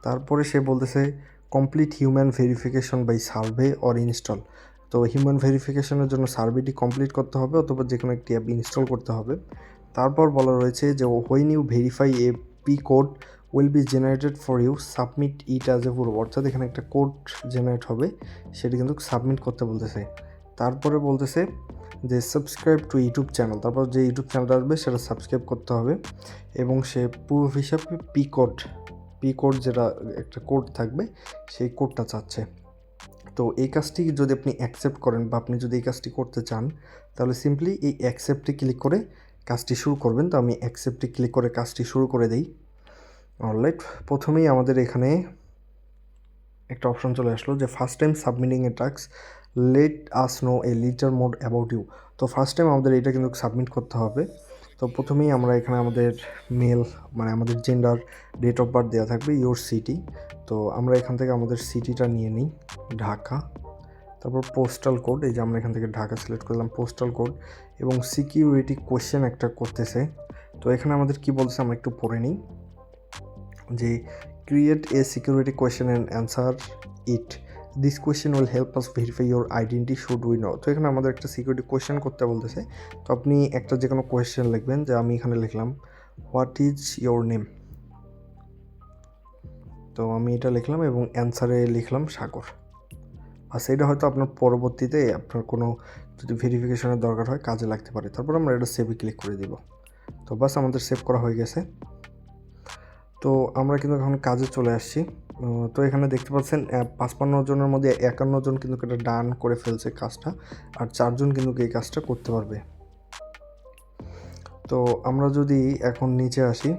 তারপরে সে বলতেছে complete human verification by survey or install. তো হিউম্যান ভেরিফিকেশনের জন্য সার্ভেটি কমপ্লিট করতে হবে, অথবা যে কোনো একটি অ্যাপ ইনস্টল করতে হবে। তারপর বলা রয়েছে যে when you verify a P code will be generated for you, submit it as a proof, অর্থাৎ এখানে একটা কোড জেনারেট হবে, সেটি কিন্তু সাবমিট করতে বলতেছে। তারপরে বলতেছে যে সাবস্ক্রাইব টু ইউটিউব চ্যানেল, তারপর যে ইউটিউব চ্যানেলটা আসবে সেটা সাবস্ক্রাইব করতে হবে, এবং সে প্রুফ হিসাবে পি কোড যেটা একটা কোড থাকবে সেই কোডটা চাচ্ছে। তো এই কাজটি যদি আপনি অ্যাকসেপ্ট করেন বা আপনি যদি এই কাজটি করতে চান, তাহলে সিম্পলি এই অ্যাকসেপ্টে ক্লিক করে কাজটি শুরু করবেন। তো আমি অ্যাকসেপ্টে ক্লিক করে কাজটি শুরু করে দিই। অলরাইট, প্রথমেই আমাদের এখানে একটা অপশন চলে আসলো যে first time submitting a task, let us know a little more about you. তো ফার্স্ট টাইম আমাদের এটা কিন্তু সাবমিট করতে হবে। তো প্রথমেই আমরা এখানে আমাদের মেল মানে আমাদের জেন্ডার, ডেট অফ বার্থ দেওয়া থাকবে, ইয়োর সিটি। তো আমরা এখান থেকে আমাদের সিটিটা নিয়ে নিই, ঢাকা। তারপর পোস্টাল কোড, এই যে আমরা এখান থেকে ঢাকা সিলেক্ট করলাম, পোস্টাল কোড। এবং সিকিউরিটি কোয়েশ্চেন একটা করতেছে। তো এখানে আমাদের কি বলছে আমরা একটু পড়ে নিই যে create a security question and answer it, this question will help us verify your identity should we know. তো এখানে আমাদের একটা সিকিউরিটি কোয়েশ্চেন করতে বলতেছে। তো আপনি একটা যে কোনো কোয়েশ্চেন লিখবেন, যে আমি এখানে লিখলাম হোয়াট ইজ ইয়োর নেম। তো আমি এটা লিখলাম এবং অ্যান্সারে লিখলাম সাগর। আর সেটা হয়তো আপনার পরবর্তীতে আপনার কোনো যদি ভেরিফিকেশনের দরকার হয় কাজে লাগতে পারে। তারপর আমরা এটা সেভে ক্লিক করে দিব। তো বাস আমাদের সেভ করা হয়ে গেছে। তো আমরা কিন্তু এখন কাজে চলে আসছি। তো এখানে দেখতে পাচ্ছেন 55 জনের মধ্যে 51 জন কিন্তু এটা ডান করে ফেলছে কাজটা, আর 4 জন কিন্তু এই কাজটা করতে পারবে। তো আমরা যদি এখন নিচে আসি,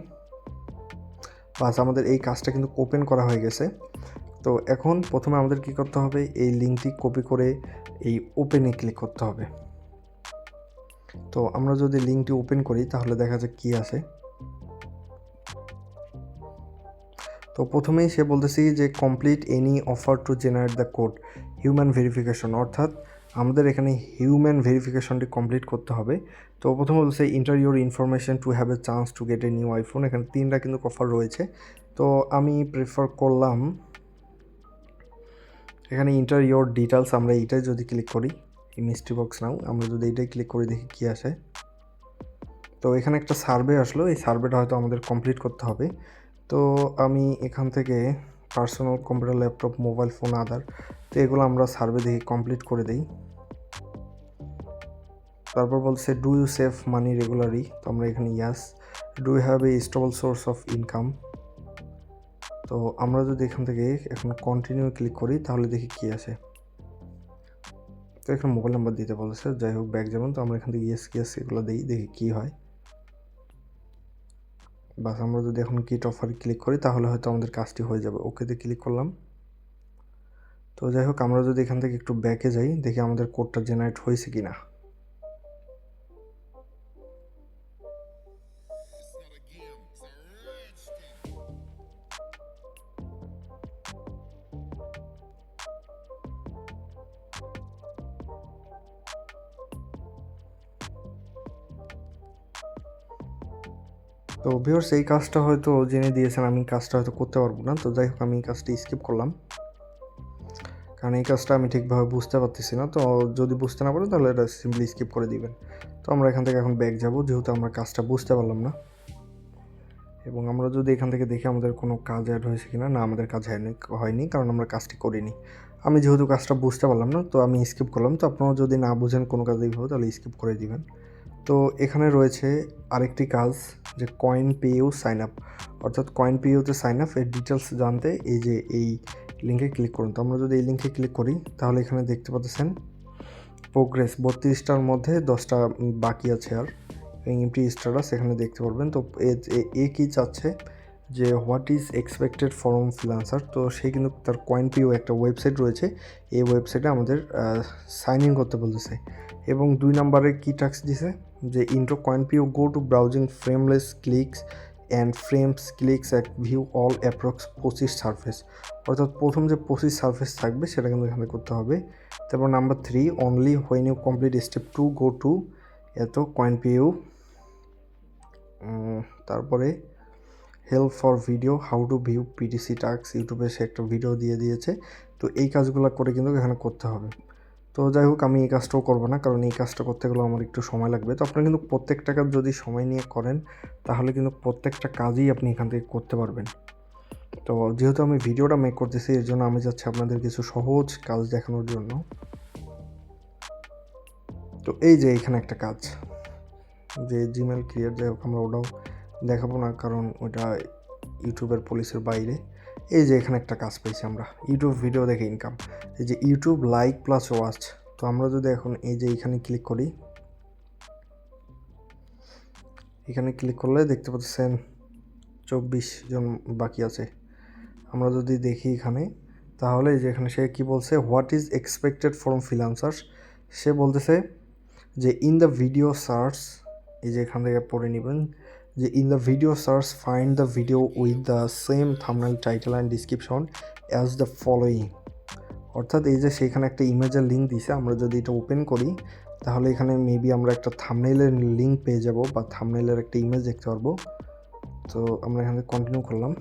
বাস আমাদের এই কাজটা কিন্তু ওপেন করা হয়ে গেছে। তো এখন প্রথমে আমাদের কি করতে হবে, এই লিঙ্কটি কপি করে এই ওপেনে ক্লিক করতে হবে। তো আমরা যদি লিঙ্কটি ওপেন করি তাহলে দেখা যাক কি আসে। তো প্রথমেই সে বলতেছি যে complete any offer to generate the code human verification, অর্থাৎ আমাদের এখানে হিউম্যান ভেরিফিকেশনটি কমপ্লিট করতে হবে। তো প্রথমে বলছে inter your information to have a chance to get a new iPhone. এখানে 3টা কিন্তু অফার রয়েছে। তো আমি প্রেফার করলাম এখানে ইন্টার ইউর ডিটেলস, আমরা এইটাই যদি ক্লিক করি, এই মিস্ট্রি বক্স নাও, আমরা যদি এইটাই ক্লিক করে দেখি কী আসে। তো এখানে একটা সার্ভে আসলো, এই সার্ভেটা হয়তো আমাদের কমপ্লিট করতে হবে। তো আমি এখান থেকে personal computer, laptop, mobile phone, other, তো এগুলো আমরা সার্ভে দেখে কমপ্লিট করে দিই। তারপর বলছে do you save money regularly, তো আমরা এখানে yes. Do you have a stable source of income. তো আমরা যদি এখান থেকে এখন কন্টিনিউ ক্লিক করি তাহলে দেখি কী আসে। তো এখানে মোবাইল নাম্বার দিতে বলেছে, যাই হোক ব্যাক যেমন, তো আমরা এখান থেকে ইয়েস এগুলো দিই, দেখি কী হয়। বাস আমরা যদি এখন গেট অফারে ক্লিক করি তাহলে হয়তো আমাদের কাজটি হয়ে যাবে। ওকেতে ক্লিক করলাম। তো যাই হোক আমরা যদি এখান থেকে একটু ব্যাকে যাই, দেখি আমাদের কোডটা জেনারেট হয়েছে কি না। তো ভিউয়ার্স এই কাজটা হয়তো জেনে দিয়েছেন, আমি কাজটা হয়তো করতে পারবো না। তো যাই হোক আমি এই কাজটি স্কিপ করলাম, কারণ এই কাজটা আমি ঠিকভাবে বুঝতে পারতেছি না। তো যদি বুঝতে না পারেন তাহলে এটা সিম্পলি স্কিপ করে দিবেন। তো আমরা এখান থেকে এখন ব্যাক যাব, যেহেতু আমরা কাজটা বুঝতে পারলাম না। এবং আমরা যদি এখান থেকে দেখি আমাদের কোনো কাজ অ্যাড হয়েছে কিনা, না আমাদের কাজ হয়নি, কারণ আমরা কাজটি করিনি। আমি যেহেতু কাজটা বুঝতে পারলাম না তো আমি স্কিপ করলাম। তো আপনারা যদি না বুঝেন কোনো কাজ এইভাবে তাহলে স্কিপ করে দিবেন। তো এখানে রয়েছে আরেকটি কাজ, যে কয়েন পেইউ সাইন আপ, অর্থাৎ কয়েন পেইউতে সাইন আপ এর ডিটেলস জানতে এই যে এই লিঙ্কে ক্লিক করুন। তো আমরা যদি এই লিঙ্কে ক্লিক করি তাহলে এখানে দেখতে পাচ্ছেন প্রোগ্রেস 32টার মধ্যে 10টা বাকি আছে আর এমটি স্ট্যাটাস এখানে দেখতে পারবেন। তো এ কী চাচ্ছে যে what is expected from freelancer. তো সে কিন্তু তার কয়েন পেইউ একটা ওয়েবসাইট রয়েছে, এই ওয়েবসাইটে আমাদের সাইন ইন করতে বলতেছে। এবং 2 নম্বরে কী টাস্ক দিছে যে intro coin PayU, go to browsing frameless clicks and frames clicks at view all approx 25 surface, অর্থাৎ প্রথম যে 25 সারফেস থাকবে সেটা কিন্তু এখানে করতে হবে। তারপর number 3 only when you complete step 2 go to at coin PayU. তারপরে help for video, how to view PTC task, ইউটিউবে সে একটা ভিডিও দিয়ে দিয়েছে। তো এই কাজগুলো করে কিন্তু এখানে করতে হবে। তো যাই হোক আমি এই কাজটাও করবো না, কারণ এই কাজটা করতে গেলেও আমার একটু সময় লাগবে। তো আপনারা কিন্তু প্রত্যেকটা কাজ যদি সময় নিয়ে করেন তাহলে কিন্তু প্রত্যেকটা কাজই আপনি এখান থেকে করতে পারবেন। তো যেহেতু আমি ভিডিওটা মেক করতেছি এর জন্য আমি চাচ্ছি আপনাদের কিছু সহজ কাজ দেখানোর জন্য। তো এই যে এখানে একটা কাজ যে জিমেল ক্রিয়েট, যাই হোক আমরা ওটাও দেখাবো না কারণ ওটা ইউটিউবের পলিসির বাইরে। এই যে এখানে একটা কাজ পেয়েছি আমরা, ইউটিউব ভিডিও দেখে ইনকাম। এই যে ইউটিউব লাইক প্লাস ওয়াচ। তো আমরা যদি এখন এই যে এখানে ক্লিক করি, এখানে ক্লিক করলে দেখতে পাচ্ছেন 24 জন বাকি আছে। আমরা যদি দেখি এখানে, তাহলে এই যে এখানে সে কি বলছে, what is expected from freelancers. সে বলতেছে যে ইন দ্য ভিডিও সার্চ, এই যে এখান থেকে পড়ে নেবেন যে in the video search find the video with the same thumbnail, title and description as the following. অর্থাৎ এই যে সেখানে একটা ইমেজের লিঙ্ক দিছে, আমরা যদি এটা ওপেন করি তাহলে এখানে মেবি আমরা একটা থাম্বনেইলের লিঙ্ক পেয়ে যাব বা থাম্বনেইলের একটা ইমেজ দেখতে পারবো। তো আমরা এখানে কন্টিনিউ করলাম,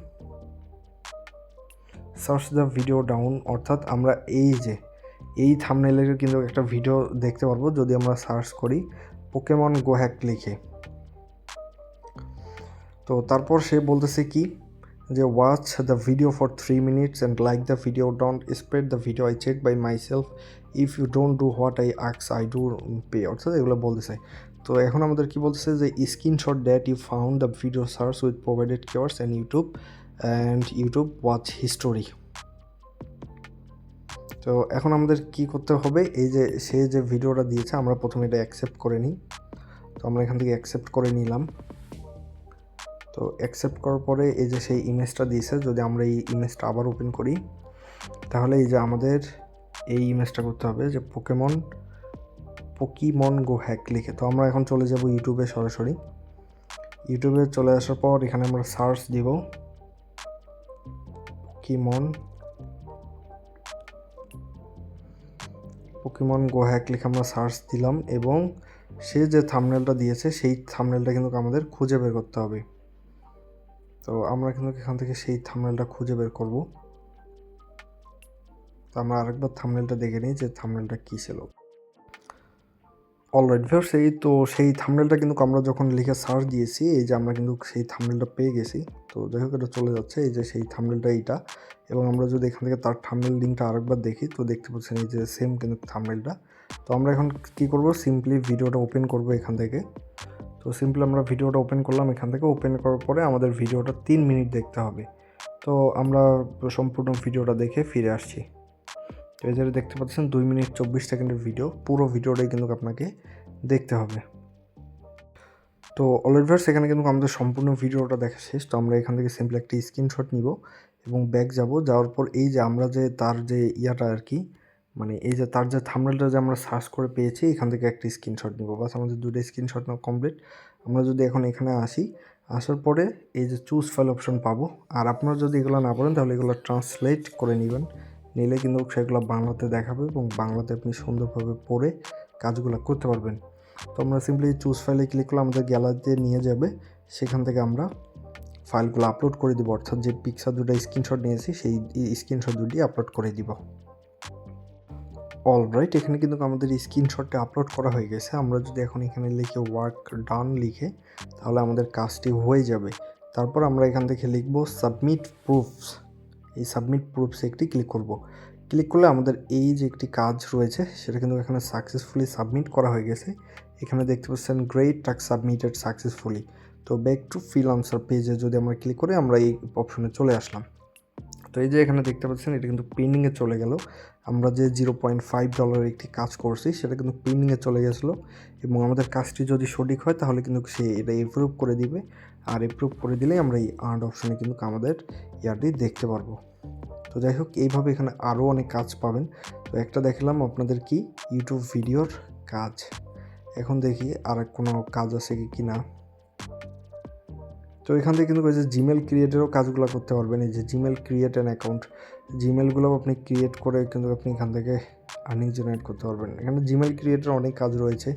সার্চ দ্য ভিডিও ডাউন। অর্থাৎ আমরা এই যে এই থাম্বনেইলের কিন্তু একটা ভিডিও দেখতে পারবো যদি আমরা সার্চ করি পোকেমন গো হ্যাক লিখে। তো তারপর সে বলতেছে কি যে watch the video for 3 minutes and like the video, don't spread the video, I check by myself, if you don't do what I আক্স আই ডু পে। অর্থাৎ এগুলো বলতেছে। তো এখন আমাদের কি বলতেছে যে screenshot that you found the video search with provided keywords and YouTube watch history. তো এখন আমাদের কি করতে হবে, এই যে সে যে ভিডিওটা দিয়েছে আমরা প্রথমে এটা অ্যাকসেপ্ট করে নিই। তো আমরা এখান থেকে অ্যাকসেপ্ট করে নিলাম। তো অ্যাকসেপ্ট করার পরে এই যে সেই ইমেজটা দিয়েছে, যদি আমরা এই ইমেজটা আবার ওপেন করি তাহলে এই যে আমাদের এই ইমেজটা করতে হবে যে পোকিমন গো হ্যাক লিখে। তো আমরা এখন চলে যাব ইউটিউবে, সরাসরি ইউটিউবে চলে আসার পর এখানে আমরা সার্চ দিব পোকিমন গো হ্যাক লিখে আমরা সার্চ দিলাম, এবং সে যে থাম্বনেলটা দিয়েছে সেই থাম্বনেলটা কিন্তু আমাদের খুঁজে বের করতে হবে। তো আমরা কিন্তু এখান থেকে সেই থাম্বনেলটা খুঁজে বের করব। তো আমরা আরেকবার থাম্বনেলটা দেখে নিই যে থাম্বনেলটা কী ছিল। অলরাইট ভিউয়ার্স, সেই থাম্বনেলটা কিন্তু আমরা যখন লিখে সার্চ দিয়েছি এই যে আমরা কিন্তু সেই থাম্বনেলটা পেয়ে গেছি। তো যাই হোক, এটা চলে যাচ্ছে, এই যে সেই থাম্বনেলটা এইটা। এবং আমরা যদি এখান থেকে তার থাম্বনেল লিঙ্কটা আরেকবার দেখি তো দেখতে পাচ্ছেন এই যে সেম কিন্তু থাম্বনেলটা। তো আমরা এখন কী করব, সিম্পলি ভিডিওটা ওপেন করব এখান থেকে। তো সিম্পলি আমরা ভিডিওটা ওপেন করলাম এখান থেকে। ওপেন করার পরে আমাদের ভিডিওটা 3 মিনিট দেখতে হবে। তো আমরা সম্পূর্ণ ভিডিওটা দেখে ফিরে আসছি। তো এই যে দেখতে পাচ্ছেন 2 মিনিট 24 সেকেন্ডের ভিডিও, পুরো ভিডিওটাই কিন্তু আপনাকে দেখতে হবে। তো অলরেডি ভিউয়ার্স, এখানে কিন্তু আমাদের সম্পূর্ণ ভিডিওটা দেখা শেষ। তো আমরা এখান থেকে সিম্পলি একটা স্ক্রিনশট নিব এবং ব্যাক যাব। যাওয়ার পর এই যে আমরা যে তার যে ইয়াটা আর কি, মানে এই যে তার যে থাম্বনেলটা যে আমরা সার্চ করে পেয়েছি এখান থেকে একটা স্ক্রিনশট নিব। বাস আমাদের 2টা স্ক্রিনশট নেওয়া কমপ্লিট। আমরা যদি এখন এখানে আসি, আসার পরে এই যে চুজ ফাইল অপশন পাবো। আর আপনারা যদি এগুলো না পারেন তাহলে এগুলো ট্রান্সলেট করে নেবেন, নিলে কিন্তু সেগুলো বাংলাতে দেখাবে এবং বাংলাতে আপনি সুন্দরভাবে পড়ে কাজগুলো করতে পারবেন। তো আমরা সিম্পলি চুজ ফাইলে ক্লিক করলে আমাদের গ্যালারিতে নিয়ে যাবে, সেখান থেকে আমরা ফাইলগুলো আপলোড করে দিব। অর্থাৎ যে পিকচার 2টা স্ক্রিনশট নিয়েছি সেই স্ক্রিনশট 2টি আপলোড করে দিব। অলরাইট, এখানে কিন্তু আমাদের স্ক্রিনশটটা আপলোড করা হয়ে গেছে। আমরা যদি এখন এখানে লিখে ওয়ার্ক ডান লিখে, তাহলে আমাদের কাজটি হয়ে যাবে। তারপর আমরা এখান থেকে লিখব সাবমিট প্রুফস। এই সাবমিট প্রুফসে একটি ক্লিক করব। ক্লিক করলে আমাদের এই যে একটি কাজ রয়েছে সেটা কিন্তু এখানে সাকসেসফুলি সাবমিট করা হয়ে গেছে। এখানে দেখতে পাচ্ছেন গ্রেট টাস্ক সাবমিটেড সাকসেসফুলি। তো ব্যাক টু ফ্রিল্যান্সার পেজে যদি আমরা ক্লিক করি আমরা এই অপশনে চলে আসলাম। তো এই যে এখানে দেখতে পাচ্ছেন এটা কিন্তু পেন্ডিংয়ে চলে গেল। আমরা যে $0.5 একটি কাজ করছি সেটা কিন্তু পেন্ডিংয়ে চলে গেছিলো, এবং আমাদের কাজটি যদি সঠিক হয় তাহলে কিন্তু সে এটা এপ্রুভ করে দিবে। আর এপ্রুভ করে দিলেই আমরা এই আর্ন অপশনে কিন্তু আমাদের ইয়ারটি দেখতে পারবো। তো যাই হোক, এইভাবে এখানে আরও অনেক কাজ পাবেন। তো একটা দেখালাম আপনাদের কি ইউটিউব ভিডিওর কাজ। এখন দেখি আর কোনো কাজ আছে কি না। তো এখান থেকে কিন্তু এই যে জিমেল ক্রিয়েটেরও কাজগুলো করতে পারবেন। এই যে জিমেল ক্রিয়েট অ্যান অ্যাকাউন্ট, জিমেলগুলোও আপনি ক্রিয়েট করে কিন্তু আপনি এখান থেকে আর্নিং জেনারেট করতে পারবেন। এখানে জিমেল ক্রিয়েটের অনেক কাজ রয়েছে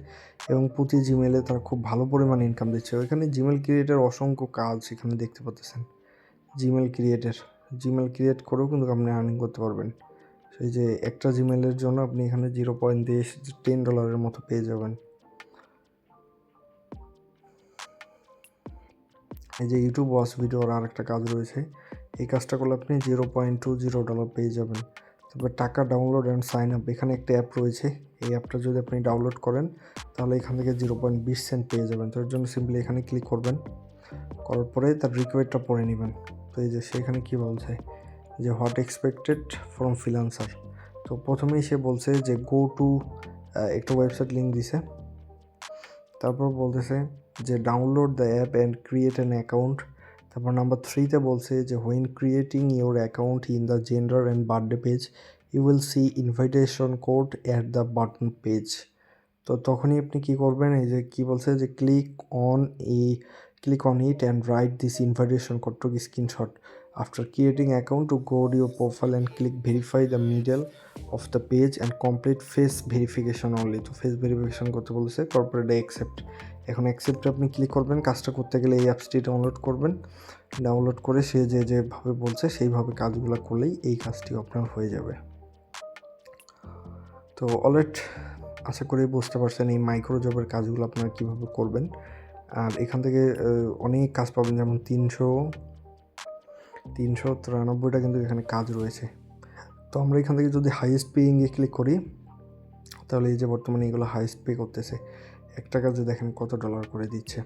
এবং প্রতি জিমেলে তারা খুব ভালো পরিমাণে ইনকাম দিচ্ছে। এখানে জিমেল ক্রিয়েটের অসংখ্য কাজ এখানে দেখতে পাচ্ছেন। জিমেল ক্রিয়েট করেও কিন্তু আপনি আর্নিং করতে পারবেন। সেই যে একটা জিমেলের জন্য আপনি এখানে $10 মতো পেয়ে যাবেন। এই যে ইউটিউব ওয়াচ ভিডিওর আর একটা কাজ রয়েছে, এই কাজটা করলে আপনি $0.20 পেয়ে যাবেন। তারপর টাকা ডাউনলোড অ্যান্ড সাইন আপ, এখানে একটা অ্যাপ রয়েছে, এই অ্যাপটা যদি আপনি ডাউনলোড করেন তাহলে এখান থেকে 0.20 সেন্ট পেয়ে যাবেন। তো এর জন্য সিম্পলি এখানে ক্লিক করবেন, করার পরে তার রিকোয়ার্ডটা পড়ে নেবেন। তো এই যে সেখানে কী বলছে, যে হোয়াট এক্সপেক্টেড ফ্রম ফ্রিল্যান্সার। তো প্রথমেই সে বলছে যে গো টু একটা ওয়েবসাইট লিঙ্ক দিছে, তারপর বলতেছে যে download the app and create an account. তারপর নাম্বার 3-তে বলছে যে when creating your account in the gender and birthday page you will see invitation code at the button page. তো তখনই আপনি কী করবেন, এই যে কী বলছে যে click on it and write this invitation code to screenshot after creating account to go to your profile and click verify the middle of the page and complete face verification only. তো face verification করতে বলছে, corporate accept. এখন অ্যাকসেপ্টে আপনি click করবেন। কাজটা করতে গেলে এই অ্যাপসটি ডাউনলোড করবেন, ডাউনলোড করে সে যেভাবে বলছে সেইভাবে কাজগুলো করলেই এই কাজটি আপনার হয়ে যাবে। তো অলরেড আশা করি বুঝতে পারছেন এই মাইক্রো জবের কাজগুলো আপনারা কীভাবে করবেন। আর এখান থেকে অনেক কাজ পাবেন, যেমন 393টা কিন্তু এখানে কাজ রয়েছে। তো আমরা এখান থেকে যদি হাইয়েস্ট পেইংয়ে ক্লিক করি তাহলে এই যে বর্তমানে এগুলো হাইয়েস্ট পে করতেছে। একটা কাজে দেখেন কত ডলার করে দিচ্ছে,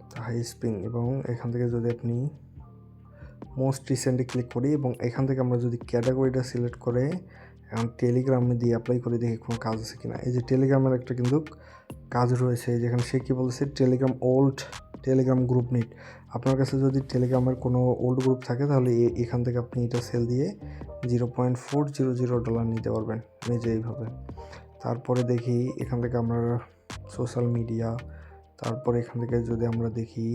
তো হাইয়েস্ট পেইং। এবং এখান থেকে যদি আপনি মোস্ট রিসেন্টে ক্লিক করি এবং এখান থেকে আমরা যদি ক্যাটাগরিটা সিলেক্ট করে এখন টেলিগ্রামে দিয়ে অ্যাপ্লাই করে দেখি কোনো কাজ আছে কিনা। এই যে টেলিগ্রামের একটা কিন্তু কাজ রয়েছে, যেখানে সে কী বলছে টেলিগ্রাম গ্রুপ নিট। আপনার কাছে যদি টেলিগ্রামের কোনো ওল্ড গ্রুপ থাকে তাহলে এখান থেকে আপনি এটা সেল দিয়ে $0.400 নিতে পারবেন, এই যে এইভাবে। তারপরে দেখি এখান থেকে আমরা সোশ্যাল মিডিয়া, তারপরে এখান থেকে যদি আমরা দেখি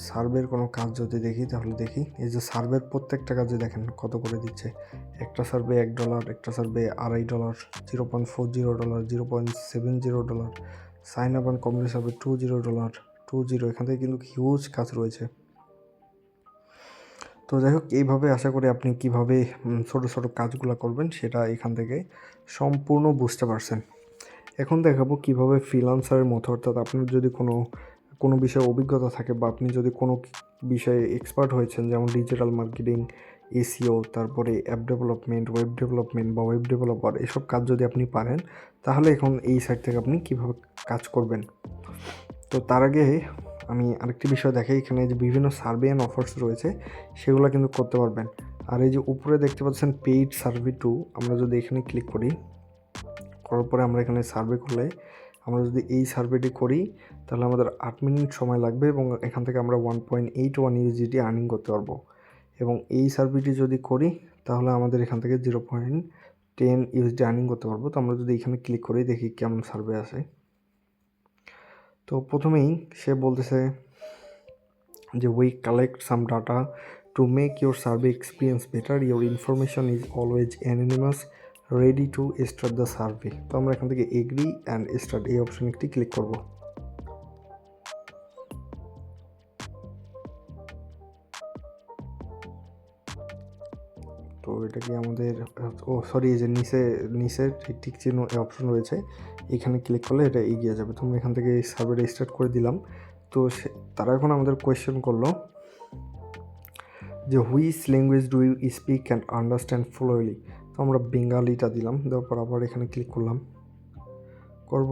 সার্ভের কোনো কাজ যদি দেখি তাহলে দেখি এই যে সার্ভের প্রত্যেকটা কাজে দেখেন কত করে দিচ্ছে। একটা সার্ভে $1, একটা survey $2.5, $0.40, $0.70, sign up and community survey $20, এখান থেকে কিন্তু হিউজ কাজ রয়েছে। তো যাই হোক, এইভাবে আশা করি আপনি কীভাবে ছোটো ছোটো কাজগুলো করবেন সেটা এখান থেকে সম্পূর্ণ বুঝতে পারছেন। এখন দেখাবো কীভাবে ফ্রিল্যান্সারের মতো, অর্থাৎ আপনার যদি কোনো বিষয়ে অভিজ্ঞতা থাকে বা আপনি যদি কোনো বিষয়ে এক্সপার্ট হয়েছেন, যেমন ডিজিটাল মার্কেটিং, এসইও, তারপরে অ্যাপ ডেভেলপমেন্ট, ওয়েব ডেভেলপমেন্ট বা ওয়েব ডেভেলপার, এসব কাজ যদি আপনি পারেন তাহলে এখন এই সাইট থেকে আপনি কীভাবে কাজ করবেন। তো তার আগে আমি আরেকটি বিষয় দেখাই, এখানে যে বিভিন্ন সার্ভে অ্যান্ড অফার্স রয়েছে সেগুলো কিন্তু করতে পারবেন। আর এই যে উপরে দেখতে পাচ্ছেন পেইড সার্ভে 2, আমরা যদি এখানে ক্লিক করার পরে আমরা এখানে সার্ভে করলে আমরা যদি এই সার্ভেটি করি তাহলে আমাদের 8 মিনিট সময় লাগবে এবং এখান থেকে আমরা 1.81 USDT আর্নিং করতে পারবো। এবং এই সার্ভেটি যদি করি তাহলে আমাদের এখান থেকে 0.10 USD আর্নিং করতে পারবো। তো আমরা যদি এখানে ক্লিক করি দেখি কেমন সার্ভে আসে। তো প্রথমেই সে বলতেছে যে we collect some data to make your survey experience better, your information is always anonymous, ready to start the survey. তো আমরা এখান থেকে এগ্রি অ্যান্ড স্টার্ট এই অপশানে একটি ক্লিক করব। তো এটা কি আমাদের এই যে নিচে টিক চিহ্ন অপশন রয়েছে, এখানে ক্লিক করলে এটা এগিয়ে যাবে। তো আমরা এখান থেকে এই সার্ভেটা স্টার্ট করে দিলাম। তো তারা এখন আমাদের কোয়েশ্চেন করলো যে which language do you speak and understand fluently. তো আমরা বেঙ্গালিটা দিলাম, দেওয়ার পর আবার এখানে ক্লিক করলাম।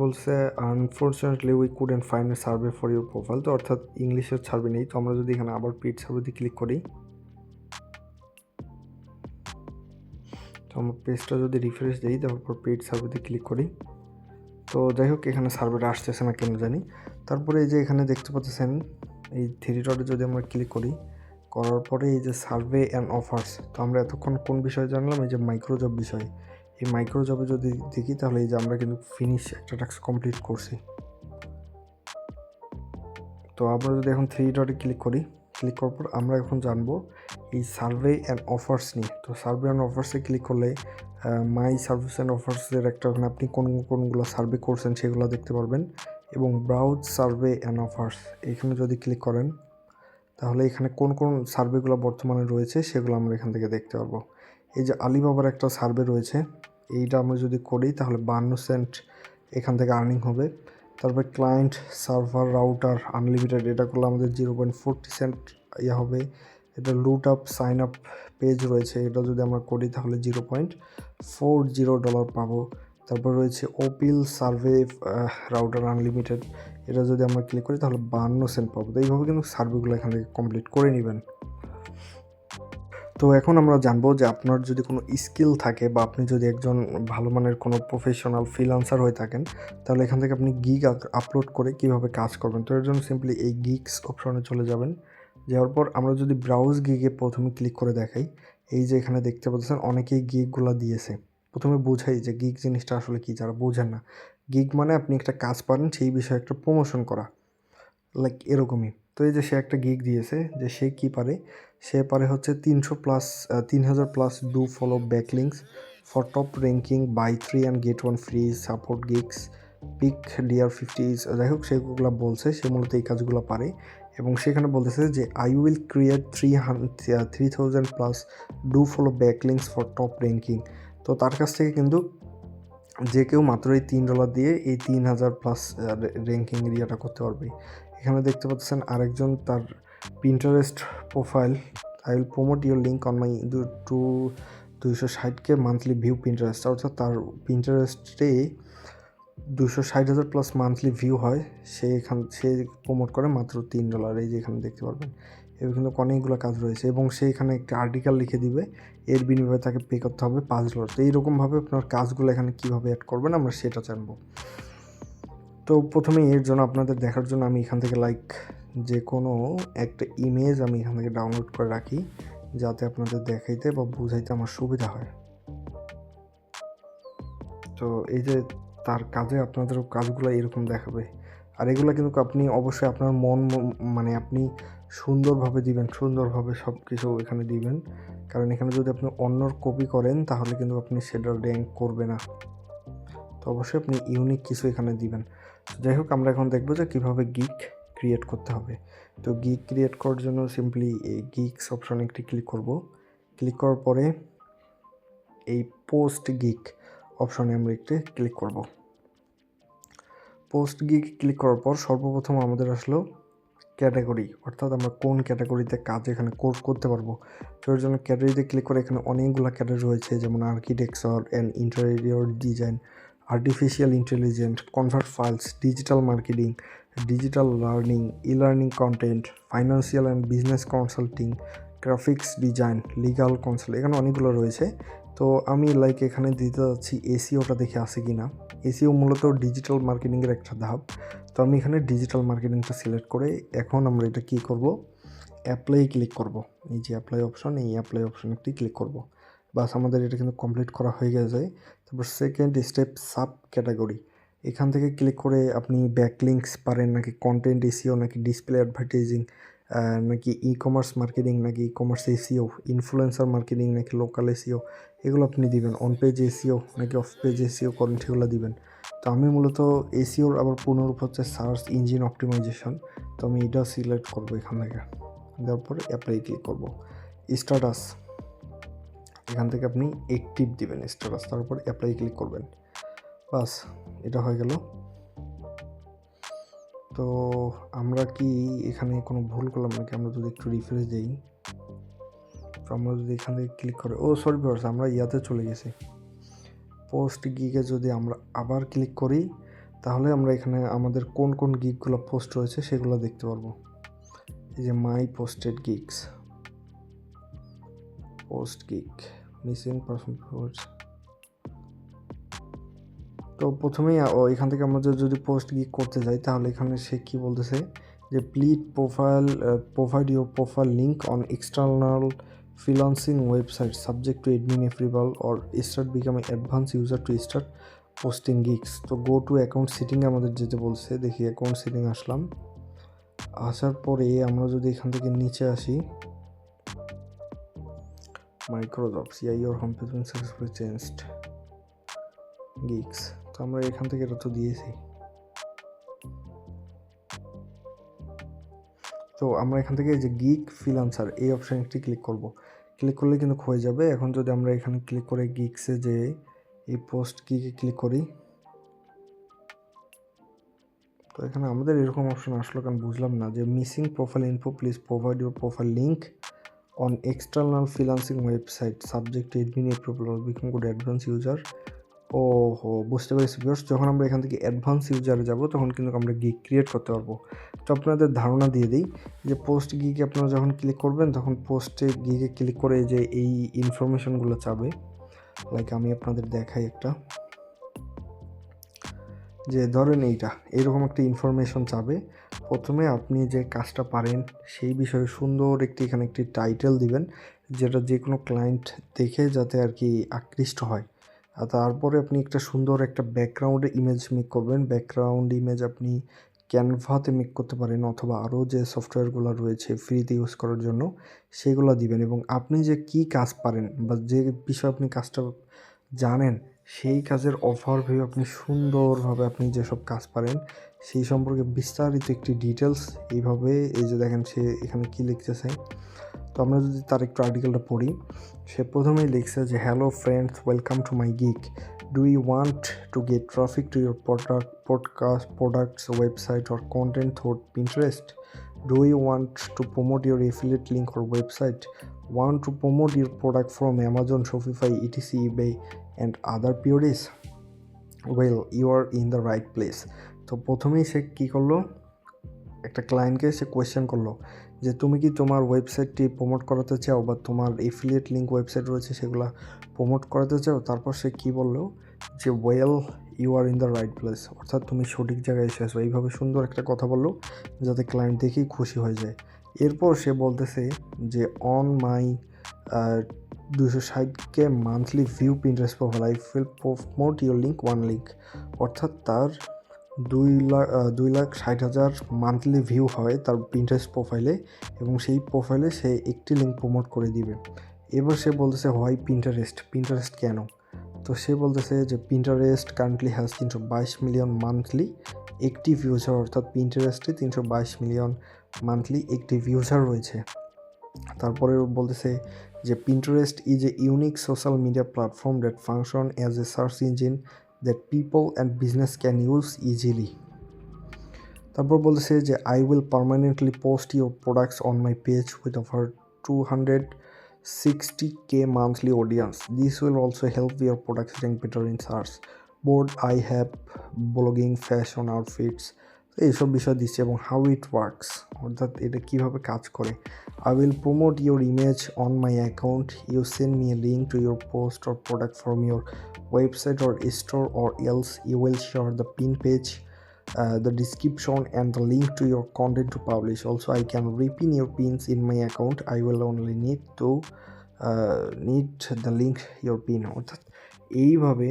বলছে unfortunately we couldn't find a survey for your profile. তো অর্থাৎ ইংলিশের সার্ভে নেই। তো আমরা যদি এখানে আবার পেইড সার্ভেতে ক্লিক করি, তো আমরা পেজটা যদি রিফ্রেশ দিই, তারপর পেইড সার্ভেতে ক্লিক করি, তো যাই হোক এখানে সার্ভেটা আসতেছে না কেন জানি। তারপরে এই যে এখানে দেখতে পাচ্ছেন এই 3 ডটে যদি আমরা ক্লিক করার পরে এই যে সার্ভে অ্যান্ড অফার্স, তো আমরা এতক্ষণ কোন বিষয়ে জানলাম, এই যে মাইক্রো জব বিষয়ে। এই মাইক্রো জবে যদি দেখি তাহলে এই যে আমরা কিন্তু ফিনিশ একটা টাস্ক কমপ্লিট করছি। তো আমরা যদি এখন 3 ডটে ক্লিক করার পর আমরা এখন জানবো এই সার্ভে অ্যান্ড অফার্স নিয়ে। তো সার্ভে অ্যান্ড অফার্সে ক্লিক করলে মাই সার্ভিস অ্যান্ড অফার্সের একটা ওখানে আপনি কোনগুলো সার্ভে করছেন সেগুলো দেখতে পারবেন। এবং ব্রাউজ সার্ভে অ্যান্ড অফার্স এখানে যদি ক্লিক করেন তাহলে এখানে কোন সার্ভেগুলো বর্তমানে রয়েছে সেগুলো আমরা এখান থেকে দেখতে পারবো। এই যে আলিবাবার একটা সার্ভে রয়েছে, এইটা আমরা যদি করি তাহলে 52 সেন্ট এখান থেকে আর্নিং হবে। তারপরে ক্লায়েন্ট সার্ভার রাউটার আনলিমিটেড, এটা করলে আমাদের 0.40 সেন্ট হবে। এটা লুট আপ সাইন আপ পেজ রয়েছে, এটা যদি আমরা করি তাহলে $0.40 পাবো। তারপর রয়েছে ওপিল সার্ভে রাউটার আনলিমিটেড, এটা যদি আমরা ক্লিক করি তাহলে 52 সেন্ট পাবো। তো এইভাবে কিন্তু সার্ভেগুলো এখান থেকে কমপ্লিট করে নেবেন। তো এখন আমরা জানবো যে আপনার যদি কোনো স্কিল থাকে বা আপনি যদি একজন ভালো মানের কোনো প্রফেশনাল ফ্রিল্যান্সার হয়ে থাকেন, তাহলে এখান থেকে আপনি গিগ আপলোড করে কীভাবে কাজ করবেন। তো এর জন্য সিম্পলি এই গিগস অপশনে চলে যাবেন। যাওয়ার পর আমরা যদি ব্রাউজ গিগে প্রথমে ক্লিক করে দেখাই, এই যে এখানে দেখতে পাচ্ছেন অনেকেই গিগগুলো দিয়েছে। প্রথমে বোঝাই যে গিগ জিনিসটা আসলে কী, যারা বোঝেন না। গিগ মানে আপনি একটা কাজ পারেন সেই বিষয়ে একটা প্রমোশন করা, লাইক এরকমই। তো এই যে সে একটা গিগ দিয়েছে যে সে কী পারে, সে পারে হচ্ছে 3000+ do follow backlinks for top ranking by 3 and get 1 free support gigs pick DR50। যাই হোক সেগুলো বলছে, সে মূলত এই কাজগুলো পারে এবং সেখানে বলতেছে যে I will create 3000+ do follow backlinks for top ranking. তো তার কাছ থেকে কিন্তু যে কেউ মাত্র এই $3 দিয়ে এই 3000+ র্যাঙ্কিং এরিয়াটা করতে পারবে। এখানে দেখতে পাচ্ছেন আরেকজন তার Pinterest profile, I will promote your link on my 260K monthly view Pinterest, অর্থাৎ তার পিন্টারেস্টে 260,000+ মান্থলি ভিউ হয়, সে প্রমোট করে মাত্র $3। এই যে এখানে দেখতে পারবেন, এবার কিন্তু অনেকগুলো কাজ রয়েছে এবং সে এখানে একটা আর্টিকেল লিখে দিবে, এর বিনিময়ে তাকে পে করতে হবে $5। তো এইরকমভাবে আপনার কাজগুলো এখানে কীভাবে অ্যাড করবেন আমরা সেটা জানবো। তো প্রথমে এর জন্য আপনাদের দেখার জন্য আমি এখান থেকে যে কোনো একটা ইমেজ আমি এখান থেকে ডাউনলোড করে রাখি, যাতে আপনাদের দেখাইতে বা বুঝাইতে আমার সুবিধা হয়। তো এই যে তার কাজে আপনাদের কাজগুলো এরকম দেখাবে, আর এগুলো কিন্তু আপনি অবশ্যই আপনার মানে আপনি সুন্দরভাবে দিবেন, সুন্দরভাবে সব কিছু এখানে দিবেন, কারণ এখানে যদি আপনি অন্যর কপি করেন তাহলে কিন্তু আপনি সেটা র্যাঙ্ক করবে না। তো অবশ্যই আপনি ইউনিক কিছু এখানে দিবেন। যাই হোক আমরা এখন দেখবো যে কীভাবে গিগ ক্রিয়েট করতে হবে। তো গিগ ক্রিয়েট করার জন্য সিম্পলি এই গিগস অপশনে একটি ক্লিক করব। ক্লিক করার পরে এই পোস্ট গিগ অপশনে আমরা একটি ক্লিক করব। পোস্ট গিগ ক্লিক করার পর সর্বপ্রথম আমাদের আসলো ক্যাটাগরি, অর্থাৎ আমরা কোন ক্যাটাগরিতে কাজ এখানে করতে পারবো। তো এর জন্য ক্যাটাগরিতে ক্লিক করে এখানে অনেকগুলো ক্যাটাগরি রয়েছে, যেমন architecture and interior design, artificial intelligence, convert files, digital marketing, digital learning, learning content, financial and business consulting, graphics design, legal consult, এখানে অনেকগুলো রয়েছে। তো আমি এখানে দিতে যাচ্ছি এসইওটা দেখে আছে কি না। এসইও মূলত ডিজিটাল মার্কেটিংয়ের একটা ধাপ। তো আমি এখানে ডিজিটাল মার্কেটিংটা সিলেক্ট করে এখন আমরা এটা কী করব, অ্যাপ্লাই ক্লিক করব। এই যে অ্যাপ্লাই অপশন, এই অ্যাপ্লাই অপশনটি ক্লিক করব। বাস আমাদের এটা কিন্তু কমপ্লিট করা হয়ে গেছে। তারপর সেকেন্ড স্টেপ সাব ক্যাটাগরি, এখান থেকে ক্লিক করে আপনি ব্যাকলিংকস পারেন নাকি কন্টেন্ট এসইও নাকি ডিসপ্লে অ্যাডভার্টাইজিং নাকি ই কমার্স মার্কেটিং নাকি e commerce SEO, influencer marketing নাকি লোকাল এসইও, এগুলো আপনি দিবেন। অন পেজ এসইও নাকি অফ পেজ এসইও করেন সেগুলো দিবেন। তো আমি মূলত এসইওর আবার পুনরূপ হচ্ছে সার্চ ইঞ্জিন অপটিমাইজেশন, তো আমি এটা সিলেক্ট করবো এখান থেকে। দেওয়ার পরে অ্যাপ্লাই ক্লিক করবো। স্ট্যাটাস, এখান থেকে আপনি অ্যাক্টিভ দিবেন স্ট্যাটাস, তারপর অ্যাপ্লাই ক্লিক করবেন। বাস এটা হয়ে গেল। তো আমরা কি এখানে কোনো ভুল করলাম নাকি? আমরা যদি একটু রিফ্রেশ দিই, তো আমরা যদি এখান থেকে ক্লিক করে, সরি ভিউয়ার্স, আমরা ইয়াতে চলে গেছি। পোস্ট গিগে যদি আমরা আবার ক্লিক করি তাহলে আমরা এখানে আমাদের কোন কোন গিগগুলো পোস্ট রয়েছে সেগুলো দেখতে পারবো। এই যে my posted gigs, post gig, missing person. তো প্রথমেই এখান থেকে আমরা যদি পোস্ট গিগ করতে যাই তাহলে এখানে সে কী বলতেছে যে provide your profile link on external freelancing website subject to admin approval or start become advance user to start posting gigs. তো গো টু অ্যাকাউন্ট সেটিংয়ে আমাদের যেতে বলছে, দেখি অ্যাকাউন্ট সেটিং আসলাম। আসার পরে আমরা যদি এখান থেকে নিচে আসি, microjobs, your home page successfully changed gigs. তো আমরা এখান থেকে এটা তো দিয়েছি। তো আমরা এখান থেকে যে গিগ ফ্রিল্যান্সার এই অপশানটি ক্লিক করব। ক্লিক করলে কিন্তু হয়ে যাবে। এখন যদি আমরা এখানে ক্লিক করে গিগসে যে এই পোস্ট গিগে ক্লিক করি, তো এখানে আমাদের এরকম অপশন আসলো কেন বুঝলাম না। যে missing profile info, please provide your profile link on external freelancing website subject to admin approval or become good advance user ওহো! বুঝতে পেরেছি ভিউয়ার্স, যখন আমরা এখান থেকে অ্যাডভান্স ইউজারে যাব তখন কিন্তু আমরা গিগ ক্রিয়েট করতে পারবো। তো আপনাদের ধারণা দিয়ে দিই যে পোস্ট গিগে আপনারা যখন ক্লিক করবেন তখন পোস্টে গিগে ক্লিক করে যে এই ইনফরমেশনগুলো চাবে। লাইক আমি আপনাদের দেখাই একটা, যে ধরেন এইটা এরকম একটা ইনফরমেশন চাবে। প্রথমে আপনি যে কাজটা পারেন সেই বিষয়ে সুন্দর এখানে একটি টাইটেল দিবেন, যেটা যে কোনো ক্লায়েন্ট দেখে যাতে আর কি আকৃষ্ট হয়। আর তারপরে আপনি একটা সুন্দর একটা ব্যাকগ্রাউন্ডে ইমেজ মেক করবেন। ব্যাকগ্রাউন্ড ইমেজ আপনি ক্যানভাতে মেক করতে পারেন অথবা আরও যে সফটওয়্যারগুলো রয়েছে ফ্রিতে ইউজ করার জন্য সেগুলো দিবেন, এবং আপনি যে কী কাজ পারেন বা যে বিষয়ে আপনি কাজটা জানেন সেই কাজের ওভারভিউ আপনি সুন্দরভাবে আপনি যেসব কাজ পারেন সেই সম্পর্কে বিস্তারিত একটি ডিটেলস এইভাবে, এই যে দেখেন সে এখানে কী লিখতেছে। তো আমরা যদি তার একটু আর্টিকেলটা পড়ি, সে প্রথমেই লিখছে যে hello friends, welcome to my gig, do you want to get traffic to your podcast products website or content through Pinterest, do you want to promote your affiliate link or website, want to promote your product from Amazon, Shopify, etc, eBay and other PODs, well you are in the right place. তো প্রথমেই সে কী করলো, একটা ক্লায়েন্টকে সে question করলো যে তুমি কি তোমার ওয়েবসাইটটি প্রমোট করাতে চাও বা তোমার এফিলিয়েট লিঙ্ক ওয়েবসাইট রয়েছে সেগুলো প্রমোট করাতে চাও। তারপর সে কী বললো যে well you are in the right place, অর্থাৎ তুমি সঠিক জায়গায় এসেছো। এইভাবে সুন্দর একটা কথা বললো যাতে ক্লায়েন্ট দেখেই খুশি হয়ে যায়। এরপর সে বলতেছে যে on my 260K monthly view Pinterest profile I will promote your link one link, অর্থাৎ তার 2,60,000 মান্থলি ভিউ হয় তার পিন্টারেস্ট প্রোফাইলে, এবং সেই প্রোফাইলে সে একটি লিঙ্ক প্রমোট করে দিবে। এবার সে বলতেছে হোয়াই পিন্টারেস্ট কেন? তো সে বলতেছে যে Pinterest currently has 322 million monthly active user, অর্থাৎ পিন্টারেস্টে 322 মিলিয়ন মান্থলি অ্যাক্টিভ ইউজার রয়েছে। তারপরে বলতেছে যে Pinterest is a unique social media platform that function as a search engine that people and business can use easily. তারপর বলতেছে যে I will permanently post your products on my page with over 260K monthly audience. This will also help your products rank better in search. Board I have blogging, fashion, outfits, এইসব বিষয় দিচ্ছে এবং how it works, অর্থাৎ এটা কীভাবে কাজ করে। I will promote your image on my account, you send me a link to your post or product from your website or store or else you will share the pin page, the description and the link to your content to publish. Also I can repin your pins in my account, I will only need the link your pin। অর্থাৎ এইভাবে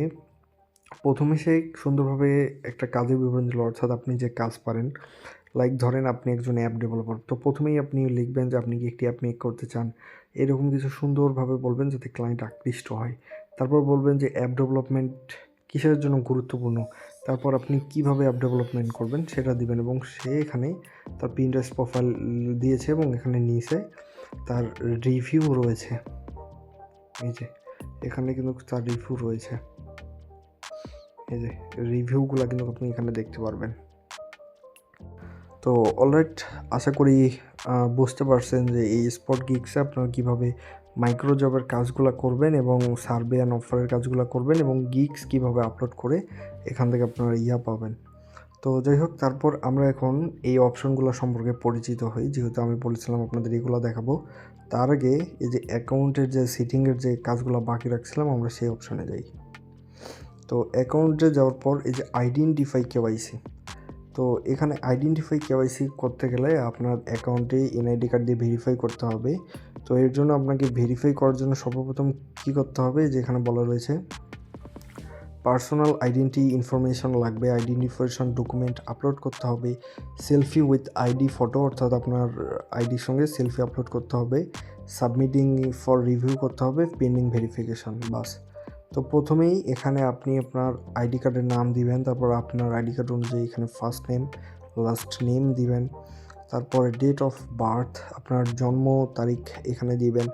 প্রথমে সে সুন্দরভাবে একটা কাজের বিবরণ দিল, অর্থাৎ আপনি যে কাজ পারেন। লাইক ধরেন আপনি একজন অ্যাপ ডেভেলপার, তো প্রথমেই আপনি লিখবেন যে আপনি কি একটি অ্যাপ মেক করতে চান, এরকম কিছু সুন্দরভাবে বলবেন যাতে ক্লায়েন্ট আকৃষ্ট হয়। তারপর বলবেন যে অ্যাপ ডেভেলপমেন্ট কিসের জন্য গুরুত্বপূর্ণ, তারপর আপনি কিভাবে অ্যাপ ডেভেলপমেন্ট করবেন সেটা দিবেন, এবং সে এখানে তার পিন্টারেস্ট প্রোফাইল দিয়েছে এবং এখানে নিচে তার রিভিউ রয়েছে। এই যে এখানে কিন্তু তার রিভিউ রয়েছে, এই যে রিভিউগুলো কিন্তু আপনি এখানে দেখতে পারবেন। তো অলরাইট, আশা করি বুঝতে পারছেন যে এই স্পট গিগসে আপনারা কীভাবে মাইক্রো জবের কাজগুলো করবেন এবং সার্ভে অ্যান্ড অফারের কাজগুলো করবেন এবং গিগস কীভাবে আপলোড করে এখান থেকে আপনারা পাবেন। তো যাই হোক, তারপর আমরা এখন এই অপশনগুলো সম্পর্কে পরিচিত হই, যেহেতু আমি বলেছিলাম আপনাদের এগুলো দেখাবো। তার আগে এই যে অ্যাকাউন্টের যে সেটিংয়ের যে কাজগুলো বাকি রাখছিলাম আমরা সেই অপশনে যাই। তো অ্যাকাউন্টে যাওয়ার পর এই যে আইডেন্টিফাই কেওয়াইসি, তো এখানে আইডেন্টিফাই কেওয়াইসি করতে গেলে আপনার অ্যাকাউন্টে এনআইডি কার্ড দিয়ে ভেরিফাই করতে হবে। তো এর জন্য আপনাকে ভেরিফাই করার জন্য সর্বপ্রথম কী করতে হবে, যেখানে বলা রয়েছে পার্সোনাল আইডেন্টি ইনফরমেশন লাগবে, আইডেন্টিফিকেশন ডকুমেন্ট আপলোড করতে হবে, সেলফি উইথ আইডি ফটো, অর্থাৎ আপনার আইডির সঙ্গে সেলফি আপলোড করতে হবে, সাবমিটিং ফর রিভিউ করতে হবে, পেন্ডিং ভেরিফিকেশন, বাস। তো প্রথমেই এখানে আপনি আপনার আইডি কার্ডের নাম দিবেন, তারপর আপনার আইডি কার্ড অনুযায়ী এখানে ফার্স্ট নেম লাস্ট নেম দিবেন, তারপরে ডেট অফ বার্থ আপনার জন্ম তারিখ এখানে দিবেন।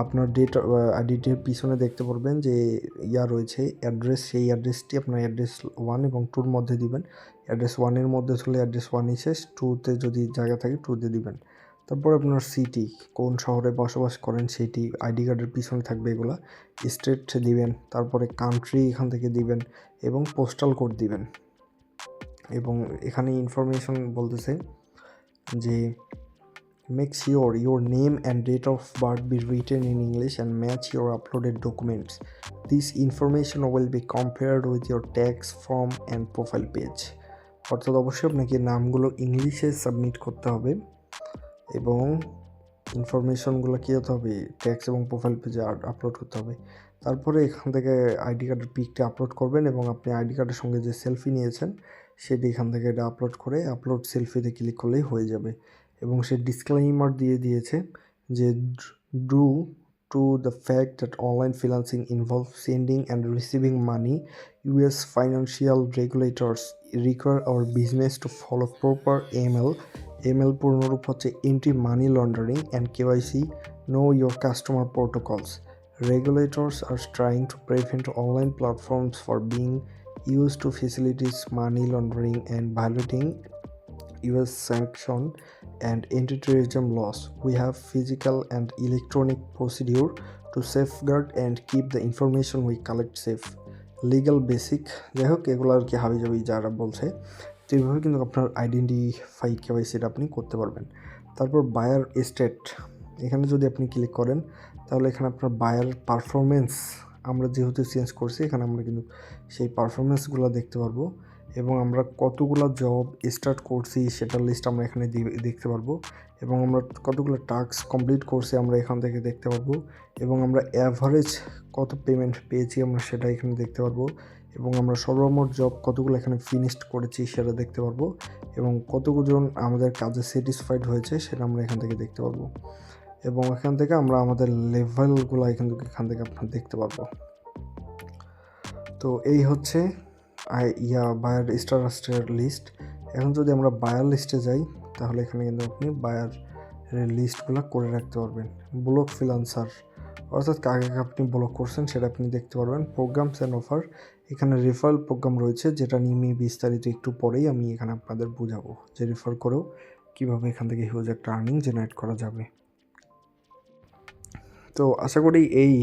আপনার আইডিটির পিছনে দেখতে পারবেন যে রয়েছে অ্যাড্রেস, সেই অ্যাড্রেসটি আপনার অ্যাড্রেস 1 এবং 2-র মধ্যে দিবেন। অ্যাড্রেস 1-এর মধ্যে হলে অ্যাড্রেস 1 শেষ, 2-তে যদি জায়গা থাকে 2-তে দিবেন। তারপর আপনার সিটি, কোন শহরে বসবাস করেন সেটি আইডি কার্ডের পিছনে থাকবে এগুলা। স্টেট দিবেন, তারপরে কান্ট্রি এখান থেকে দিবেন এবং পোস্টাল কোড দিবেন। এবং এখানে ইনফরমেশন বলতেছে যে make sure your name and date of birth be written in English and match your uploaded documents. This information will be compared with your tax form and profile page. অর্থাৎ অবশ্যই আপনাকে নামগুলো ইংলিশে সাবমিট করতে হবে এবং ইনফরমেশনগুলো কী হতে হবে, ট্যাক্স এবং প্রোফাইল পেজে আপলোড করতে হবে। তারপরে এখান থেকে আইডি কার্ডের পিকটা আপলোড করবেন এবং আপনি আইডি কার্ডের সঙ্গে যে সেলফি নিয়েছেন সেটি এখান থেকে এটা আপলোড করে আপলোড সেলফিতে ক্লিক করলেই হয়ে যাবে। এবং সে ডিসক্লেইমার দিয়ে দিয়েছে যে due to the fact that online freelancing involve sending and receiving money, US financial regulators require our business to follow proper ML পূর্ণরূপ হচ্ছে anti money laundering and KYC know your customer protocols. Regulators are trying to prevent online platforms for being used to facilitate money laundering and violating US sanction and anti-terrorism laws. We have physical and electronic procedure to safeguard and keep the information we collect safe. Legal basic, যাই হোক এগুলো আর কি হাবিজাবি যারা বলছে, তো এইভাবে কিন্তু আপনার আইডেন্টিফাই কেওয়াইসিটা আপনি করতে পারবেন। তারপর বায়ার স্টেট, এখানে যদি আপনি ক্লিক করেন তাহলে এখানে আপনার বায়ার পারফরমেন্স আমরা যেহেতু চেঞ্জ করছি এখানে আমরা কিন্তু সেই পারফরমেন্সগুলো দেখতে পারবো এবং আমরা কতগুলো জব স্টার্ট করছি সেটার লিস্ট আমরা এখানে দেখতে পারবো এবং আমরা কতগুলো টাস্ক কমপ্লিট করছি আমরা এখান থেকে দেখতে পারবো এবং আমরা অ্যাভারেজ কত পেমেন্ট পেয়েছি আমরা সেটা এখানে দেখতে পারবো এবং আমরা সর্বমোট জব কতগুলো এখানে ফিনিশড করেছি সেটা দেখতে পারবো এবং কতজন আমাদের কাজে স্যাটিসফাইড হয়েছে সেটা আমরা এখান থেকে দেখতে পারবো এবং এখান থেকে আমরা আমাদের লেভেলগুলো এখান থেকে আপনার দেখতে পারবো। তো এই হচ্ছে বায়ার স্টারাস্টের লিস্ট। এখন যদি আমরা বায়ার লিস্টে যাই তাহলে এখানে কিন্তু আপনি বায়ার লিস্টগুলো করে রাখতে পারবেন। ব্লক ফ্রিল্যান্সার অর্থাৎ কাকে আপনি ব্লক করছেন সেটা আপনি দেখতে পারবেন। প্রোগ্রামস অ্যান্ড অফার, এখানে রেফারেল প্রোগ্রাম রয়েছে যেটা নিয়ে বিস্তারিত একটু পরেই আমি এখানে আপনাদের বোঝাবো যে রেফার করেও কীভাবে এখান থেকে হিউজ একটা আর্নিং জেনারেট করা যাবে। তো আশা করি এই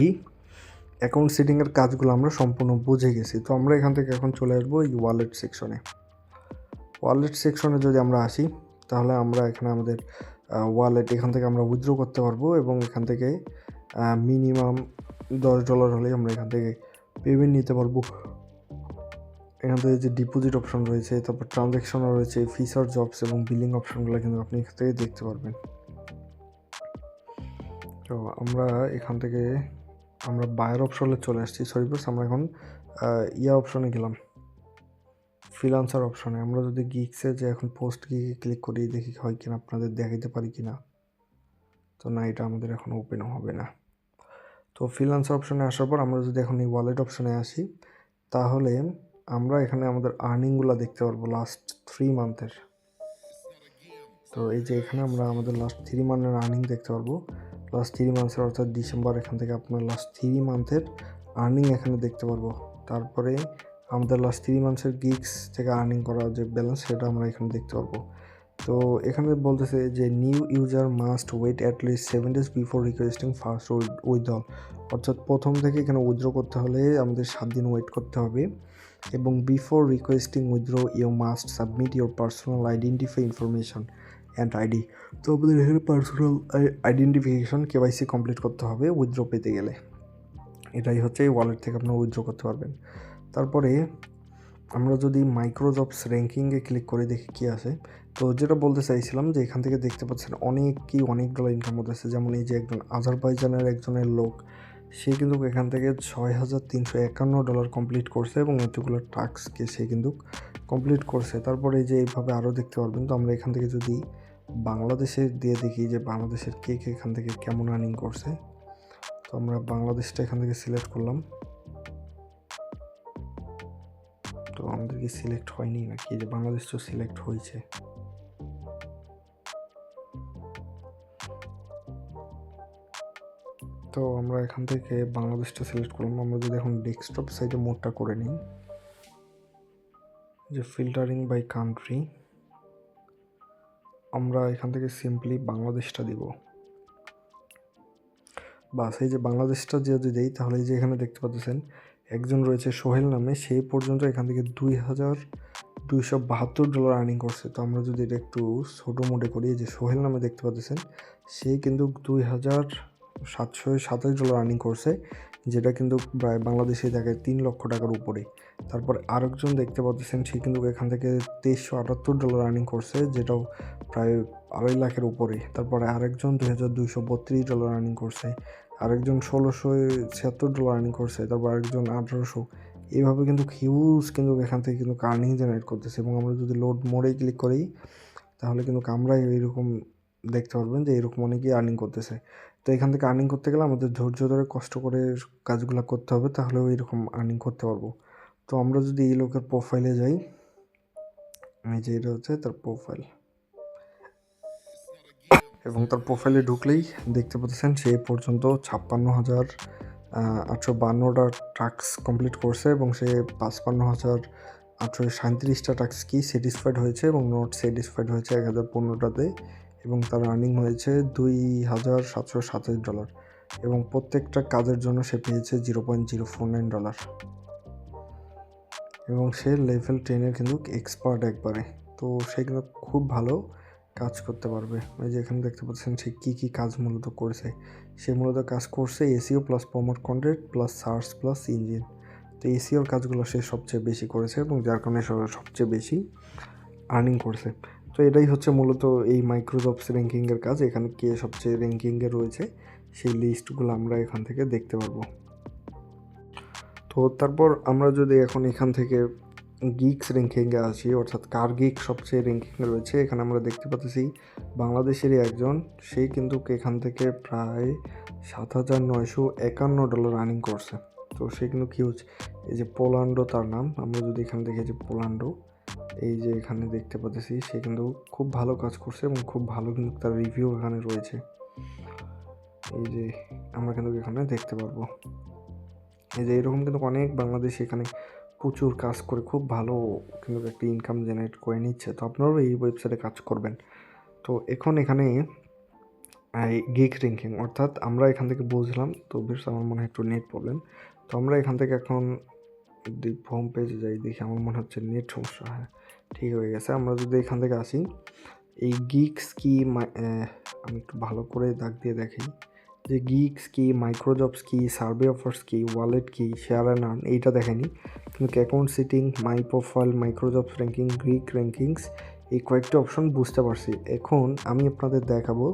অ্যাকাউন্ট সেটিংয়ের কাজগুলো আমরা সম্পূর্ণ বুঝে গেছি। তো আমরা এখান থেকে এখন চলে আসবো এই ওয়ালেট সেকশনে। ওয়ালেট সেকশনে যদি আমরা আসি তাহলে আমরা এখানে আমাদের ওয়ালেট এখান থেকে আমরা উইথড্র করতে পারবো এবং এখান থেকে মিনিমাম $10 হলেই আমরা এখান থেকে পেমেন্ট নিতে পারবো। এখান থেকে যে ডিপোজিট অপশন রয়েছে, তারপর ট্রানজ্যাকশনও রয়েছে, ফিচার জবস এবং বিলিং অপশনগুলো কিন্তু আপনি এখান থেকে দেখতে পারবেন। তো আমরা এখান থেকে আমরা বায়ার অপশনে চলে আসছি, আমরা এখন অপশনে গেলাম, ফ্রিল্যান্সার অপশনে। আমরা যদি গিগসে যে এখন পোস্ট গিগে ক্লিক করি দেখি হয় কিনা, আপনাদের দেখাইতে পারি কিনা। তো না, এটা আমাদের এখন ওপেনও হবে না। তো ফ্রিল্যান্সার অপশনে আসার পর আমরা যদি এখন এই ওয়ালেট অপশনে আসি তাহলে আমরা এখানে আমাদের আর্নিংগুলো দেখতে পারবো লাস্ট 3 মান্থের। তো এই যে এখানে আমরা আমাদের লাস্ট 3 মান্থের আর্নিং দেখতে পারবো। লাস্ট 3 মান্থের অর্থাৎ ডিসেম্বর, এখান থেকে আপনার লাস্ট 3 মান্থের আর্নিং এখানে দেখতে পারবো। তারপরে আমাদের লাস্ট 3 মান্থের গিগস থেকে আর্নিং করা যে ব্যালেন্স সেটা আমরা এখানে দেখতে পারবো। তো এখানে বলতেছে যে new user must wait at least 7 days before requesting first withdrawal, অর্থাৎ প্রথম থেকে এখানে উইথড্র করতে হলে আমাদের 7 দিন ওয়েট করতে হবে এবং before requesting withdraw you must submit your personal identify information and ID. তো আমাদের এখানে পার্সোনাল আইডেন্টিফিকেশন কেওয়াইসি কমপ্লিট করতে হবে উইথড্র পেতে গেলে। এটাই হচ্ছে এই ওয়ালেট থেকে আপনারা উইথড্র করতে পারবেন। তারপরে আমরা যদি মাইক্রোজবস র্যাঙ্কিংয়ে ক্লিক করে দেখি কী আছে, তো যেটা বলতে চাইছিলাম যে এখান থেকে দেখতে পাচ্ছেন অনেক ডলার ইনকাম হতেছে। যেমন এই যে একজন আজারবাইজানের একজনের লোক, সে কিন্তু এখান থেকে $6,351 কমপ্লিট করছে এবং এতগুলো টাস্ককে সে কিন্তু কমপ্লিট করছে। তারপরে এই যে এইভাবে আরও দেখতে পারবেন। তো আমরা এখান থেকে যদি বাংলাদেশের দিয়ে দেখি যে বাংলাদেশের কে এখান থেকে কেমন আর্নিং করছে, তো আমরা বাংলাদেশটা এখান থেকে সিলেক্ট করলাম। তো আমাদের কি সিলেক্ট হয়নি নাকি? যে বাংলাদেশ তো সিলেক্ট হয়েছে। তো আমরা এখান থেকে বাংলাদেশটা সিলেক্ট করলাম। আমরা যদি এখন ডেস্কটপ সাইডে মোডটা করে নিই, যে ফিল্টারিং বাই কান্ট্রি, আমরা এখান থেকে সিম্পলি বাংলাদেশটা দিব। বাস এই যে বাংলাদেশটা যদি দেই তাহলে এই যে এখানে দেখতে পাচ্ছেন একজন রয়েছে সোহেল নামে, সেই পর্যন্ত এখান থেকে $2,272 আর্নিং করছে। তো আমরা যদি এটা একটু ছোটো মোডে করি, যে সোহেল নামে দেখতে পাচ্ছেন সে কিন্তু $2,727 আর্নিং করছে, যেটা কিন্তু প্রায় বাংলাদেশে দেখে $3,00,000 উপরে। তারপর আরেকজন দেখতে পাচ্ছেন সে কিন্তু এখান থেকে $2,378 আর্নিং করছে, যেটাও প্রায় $2.5 লাখের উপরে। তারপরে আরেকজন $2,232 আর্নিং করছে, আরেকজন $1,676 আর্নিং করছে, তারপর আরেকজন 1,800। এইভাবে কিন্তু হিউজ কিন্তু এখান থেকে কিন্তু আর্নিং জেনারেট করতেছে। এবং আমরা যদি লোড মোডে ক্লিক করি তাহলে কিন্তু আমরা এইরকম দেখতে পারবেন যে এরকম অনেকেই আর্নিং করতেছে। তো এখান থেকে আর্নিং করতে গেলে আমাদের ধৈর্য ধরে কষ্ট করে কাজগুলো করতে হবে, তাহলেও এরকম আর্নিং করতে পারবো। তো আমরা যদি এই লোকের প্রোফাইলে যাই, এই যে এটা হচ্ছে তার প্রোফাইল, এবং তার প্রোফাইলে ঢুকলেই দেখতে পাচ্ছেন সে পর্যন্ত 56,852টা টাস্ক কমপ্লিট করছে, এবং সে 55,837টা টাস্ক কি স্যাটিসফাইড হয়েছে এবং নট স্যাটিসফাইড হয়েছে 1,015টাতে, এবং তার আর্নিং হয়েছে $2,727, এবং প্রত্যেকটা কাজের জন্য সে পেয়েছে $0.049, এবং সে লেভেল 10-এর কিন্তু এক্সপার্ট একবারে। তো সে কিন্তু খুব ভালো কাজ করতে পারবে। এই যে এখানে দেখতে পাচ্ছেন সে কী কাজ মূলত করেছে। সে মূলত কাজ করছে SEO plus promote content plus search plus engine. তো এসইওর কাজগুলো সে সবচেয়ে বেশি করেছে, এবং যার কারণে সবচেয়ে বেশি আর্নিং করছে। তো এটাই হচ্ছে মূলত এই মাইক্রোজবস র্যাঙ্কিংয়ের কাজ। এখানে কে সবচেয়ে র্যাঙ্কিংয়ে রয়েছে সেই লিস্টগুলো আমরা এখান থেকে দেখতে পারবো। তো তারপর আমরা যদি এখন এখান থেকে গিক্স র্যাঙ্কিংয়ে আসি, অর্থাৎ কার গিক সবচেয়ে র্যাঙ্কিংয়ে রয়েছে, এখানে আমরা দেখতে পাচ্ছি বাংলাদেশেরই একজন, সেই কিন্তু এখান থেকে প্রায় $7,951 আর্নিং করছে। তো সে কিন্তু হিউজ। এই যে পোল্যান্ডো তার নাম, আমরা যদি এখানে দেখি যে পোল্যান্ডো, এই যে এখানে দেখতে পাচ্ছি সে কিন্তু খুব ভালো কাজ করছে এবং খুব ভালো কিন্তু তার রিভিউ এখানে রয়েছে। এই যে আমরা কিন্তু এখানে দেখতে পারবো এই যে এরকম কিন্তু অনেক বাংলাদেশি এখানে প্রচুর কাজ করে খুব ভালো কিন্তু একটা ইনকাম জেনারেট করে নিচ্ছে। তো আপনারাও এই ওয়েবসাইটে কাজ করবেন। তো এখন এখানে গিগ র্যাঙ্কিং, অর্থাৎ আমরা এখান থেকে বুঝলাম। তো বেশ আমার মনে হয় একটু নেট প্রবলেম। তো আমরা এখান থেকে এখন হোম পেজে যাই, দেখি আমার মনে হচ্ছে নেট সমস্যা। হ্যাঁ, ঠিক হয়ে গেছে। আমরা যদি এখান থেকে আসি, এই গিগস কি, আমি একটু ভালো করে দাগ দিয়ে দেখি যে গিগস কি, মাইক্রোজবস কি, সার্ভে অফার্স কি, ওয়ালেট কি, শেয়ার অ্যান্ড আর্ন এইটা দেখেনি, কিন্তু account setting, my profile, microjobs ranking, gig rankings, এই কয়েকটা অপশন বুঝতে পারছি। এখন আমি আপনাদের দেখাবো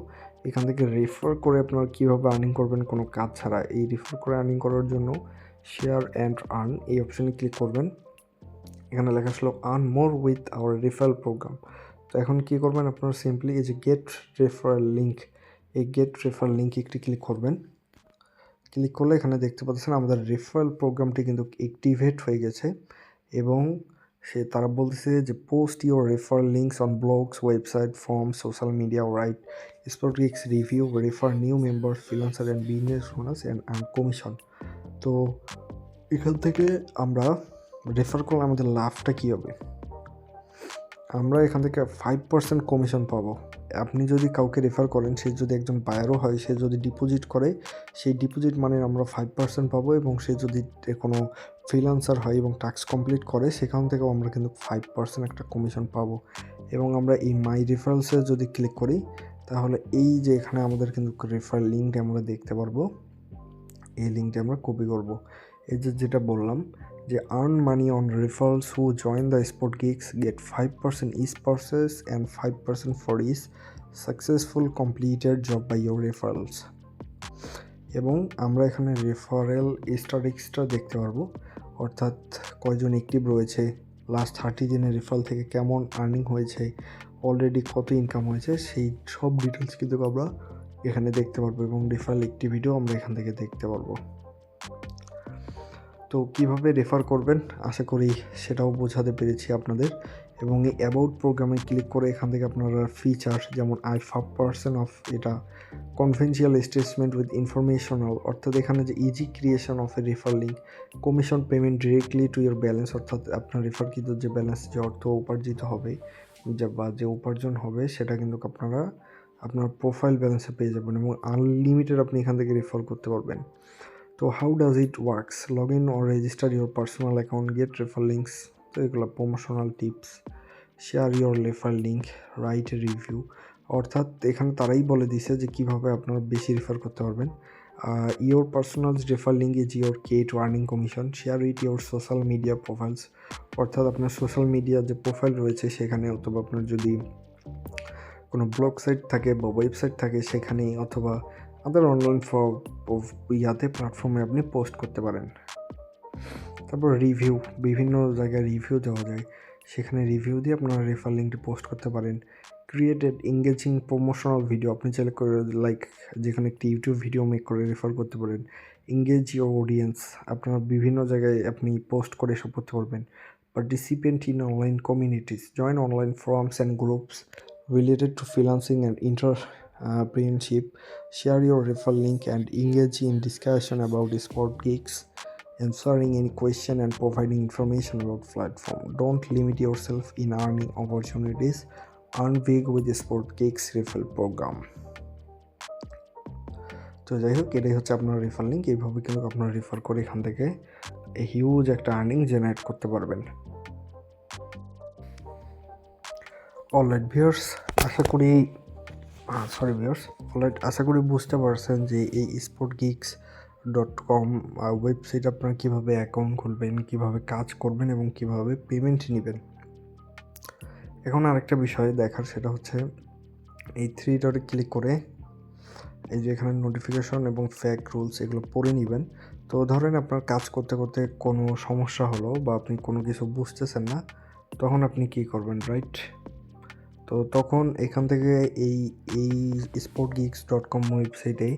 এখান থেকে রেফার করে আপনারা কীভাবে আর্নিং করবেন কোনো কাজ ছাড়া। এই রেফার করে আর্নিং করার জন্য শেয়ার অ্যান্ড আর্ন এই অপশানে ক্লিক করবেন। এখানে লেখা আসলো earn more with our referral program. তো এখন কী করবেন, আপনারা সিম্পলি এই যে গেট রেফারেল লিঙ্ক, এই গেট রেফারেল লিঙ্কে একটি ক্লিক করবেন। ক্লিক করলে এখানে দেখতে পাচ্ছেন আমাদের রেফারেল প্রোগ্রামটি কিন্তু অ্যাক্টিভেট হয়ে গেছে, এবং তারা বলতেছে যে post your referral links on blogs, website, form, social media, right sport gigs review, refer new member, freelancer and business owners and commission. তো এখান থেকে আমরা রেফার করলে আমাদের লাভটা কী হবে, আমরা এখান থেকে 5% কমিশন পাবো। আপনি যদি কাউকে রেফার করেন, সে যদি একজন বায়ারও হয়, সে যদি ডিপোজিট করে, সেই ডিপোজিট মানে আমরা 5% পাবো, এবং সে যদি কোনো ফ্রিল্যান্সার হয় এবং টাস্ক কমপ্লিট করে, সেখান থেকেও আমরা কিন্তু 5% একটা কমিশন পাবো। এবং আমরা এই মাই রেফারেলসে যদি ক্লিক করি, তাহলে এই যে এখানে আমাদের কিন্তু রেফারেল লিঙ্কটা আমরা দেখতে পারবো। এই লিঙ্কটা আমরা কপি করব। এই যে যেটা বললাম যে earn money on referrals who join the sport gigs, get 5% each purchase and 5% for each successful completed job by your referrals. এবং আমরা এখানে রেফারেল স্ট্যাটিস্টিক্সটা দেখতে পারবো, অর্থাৎ কয়জন অ্যাক্টিভ রয়েছে, লাস্ট 30 দিনের রেফারেল থেকে কেমন আর্নিং হয়েছে, অলরেডি কত ইনকাম হয়েছে, সেই সব ডিটেলস কিন্তু আমরা এখানে দেখতে পারবো, এবং রেফারেল অ্যাক্টিভিটিও আমরা এখান থেকে দেখতে পারবো। তো কীভাবে রেফার করবেন আশা করি সেটাও বোঝাতে পেরেছি আপনাদের। এবং এই অ্যাবাউট প্রোগ্রামে ক্লিক করে এখান থেকে আপনারা ফিচার যেমন 5% অফ, এটা কনফিডেন্সিয়াল স্টেটমেন্ট উইথ ইনফরমেশনাল, অর্থাৎ এখানে যে easy creation of A refer link, commission payment directly to your balance, অর্থাৎ আপনার রেফারকৃত যে ব্যালেন্স, যে অর্থ উপার্জিত হবে যে উপার্জন হবে সেটা কিন্তু আপনারা আপনার প্রোফাইল ব্যালেন্সে পেয়ে যাবেন এবং আনলিমিটেড আপনি এখান থেকে রেফার করতে পারবেন। তো how does it works? Log in or register your personal account, get refer links. তো এগুলো promotional tips, share your refer link, write a review. অর্থাৎ এখানে তারাই বলে দিছে যে কীভাবে আপনারা বেশি রেফার করতে পারবেন। Your personal refer link is your K two earning commission. Share with your social media profiles. অর্থাৎ আপনার সোশ্যাল মিডিয়া যে প্রোফাইল রয়েছে সেখানে, অথবা আপনার যদি কোনো ব্লগ সাইট থাকে বা ওয়েবসাইট থাকে সেখানে, অথবা আদার অনলাইন প্ল্যাটফর্মে আপনি পোস্ট করতে পারেন। তারপর রিভিউ, বিভিন্ন জায়গায় রিভিউ দেওয়া যায়, সেখানে রিভিউ দিয়ে আপনারা রেফার লিঙ্কটি পোস্ট করতে পারেন। ক্রিয়েটেড এঙ্গেজিং প্রমোশনাল ভিডিও, আপনি চাইলে করে যেখানে একটি ইউটিউব ভিডিও মেক করে রেফার করতে পারেন। এঙ্গেজ ইউর অডিয়েন্স, আপনারা বিভিন্ন জায়গায় আপনি পোস্ট করে এসব করতে পারবেন। Participant in online communities, join online forums and groups related to freelancing and entrepreneurship. Share your referral link and engage in discussion about sport gigs, answering any question and providing information about platform. Don't limit yourself in earning opportunities. Earn big with the sport gigs referral program. তো যাই হোক, এটাই হচ্ছে আপনার refer link. এইভাবে কিন্তু আপনারা refer করে এখান থেকে হিউজ একটা আর্নিং জেনারেট করতে পারবেন। অলরাইট ভিউয়ার্স, আশা করি বুঝতে পারছেন যে এই sportgeeks.com ওয়েবসাইট আপনারা কীভাবে অ্যাকাউন্ট খুলবেন, কীভাবে কাজ করবেন এবং কীভাবে পেমেন্ট নেবেন। এখন আরেকটা বিষয় দেখার, সেটা হচ্ছে এই 3 ডটে ক্লিক করে এই যে এখানে নোটিফিকেশন এবং ফ্যাক রুলস এগুলো পড়ে নেবেন। তো ধরেন আপনার কাজ করতে করতে কোনো সমস্যা হলো বা আপনি কোনো কিছু বুঝতেছেন না, তখন আপনি কী করবেন, রাইট? তো তখন এখান থেকে এই sportgeeks.com ওয়েবসাইটে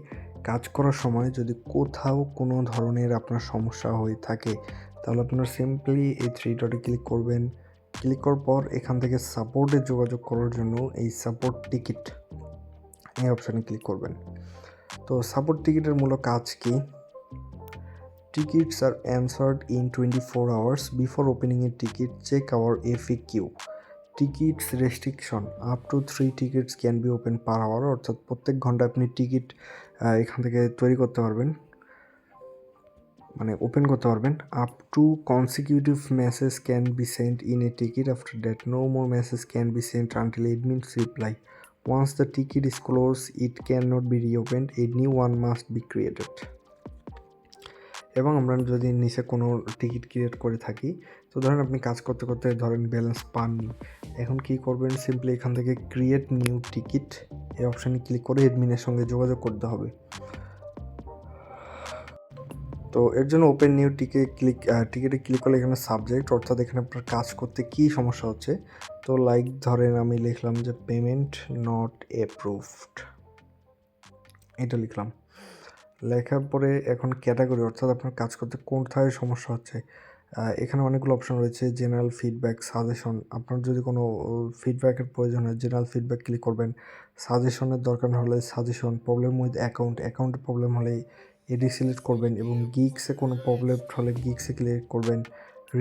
কাজ করার সময় যদি কোথাও কোনো ধরনের আপনার সমস্যা হয়ে থাকে, তাহলে আপনার সিম্পলি এই 3 ডটে ক্লিক করবেন। ক্লিক করার পর এখান থেকে সাপোর্টে যোগাযোগ করার জন্য এই সাপোর্ট টিকিট এই অপশানে ক্লিক করবেন। তো সাপোর্ট টিকিটের মূল কাজ কি? Tickets are answered in 24 hours before opening a ticket, check our FAQ। Tickets restriction, up to 3 tickets can be open per hour. অর্থাৎ প্রত্যেক ঘন্টায় আপনি টিকিট এখান থেকে তৈরি করতে পারবেন, মানে ওপেন করতে পারবেন। Up to consecutive message can be sent in a ticket, after that no more message can be sent until admins reply. Once the ticket is close it can not be reopened, a new one must be created. এবং আমরা যদি নিচে কোনো ticket create করে থাকি, তো ধরেন আপনি কাজ করতে করতে ধরেন ব্যালেন্স পাননি, এখন কী করবেন, সিম্পলি এখান থেকে ক্রিয়েট নিউ টিকিট এই অপশানে ক্লিক করে অ্যাডমিনের সঙ্গে যোগাযোগ করতে হবে। তো এর জন্য ওপেন নিউ টিকিটে ক্লিক করলে এখানে সাবজেক্ট, অর্থাৎ এখানে আপনার কাজ করতে কী সমস্যা হচ্ছে। তো লাইক ধরেন আমি লিখলাম যে পেমেন্ট নট অ্যাপ্রুভড, এটা লিখলাম। লেখার পরে এখন ক্যাটাগরি, অর্থাৎ আপনার কাজ করতে কোথায় সমস্যা হচ্ছে। এখানে অনেকগুলো অপশন রয়েছে, জেনারেল ফিডব্যাক, সাজেশন। আপনার যদি কোনো ফিডব্যাকের প্রয়োজন হয় জেনারেল ফিডব্যাক ক্লিক করবেন। সাজেশনের দরকার হলে সাজেশন, প্রবলেম উইথ অ্যাকাউন্টে প্রবলেম হলে এডি সিলেক্ট করবেন, এবং গিগসে কোনো প্রবলেম হলে গিগসে ক্লিক করবেন।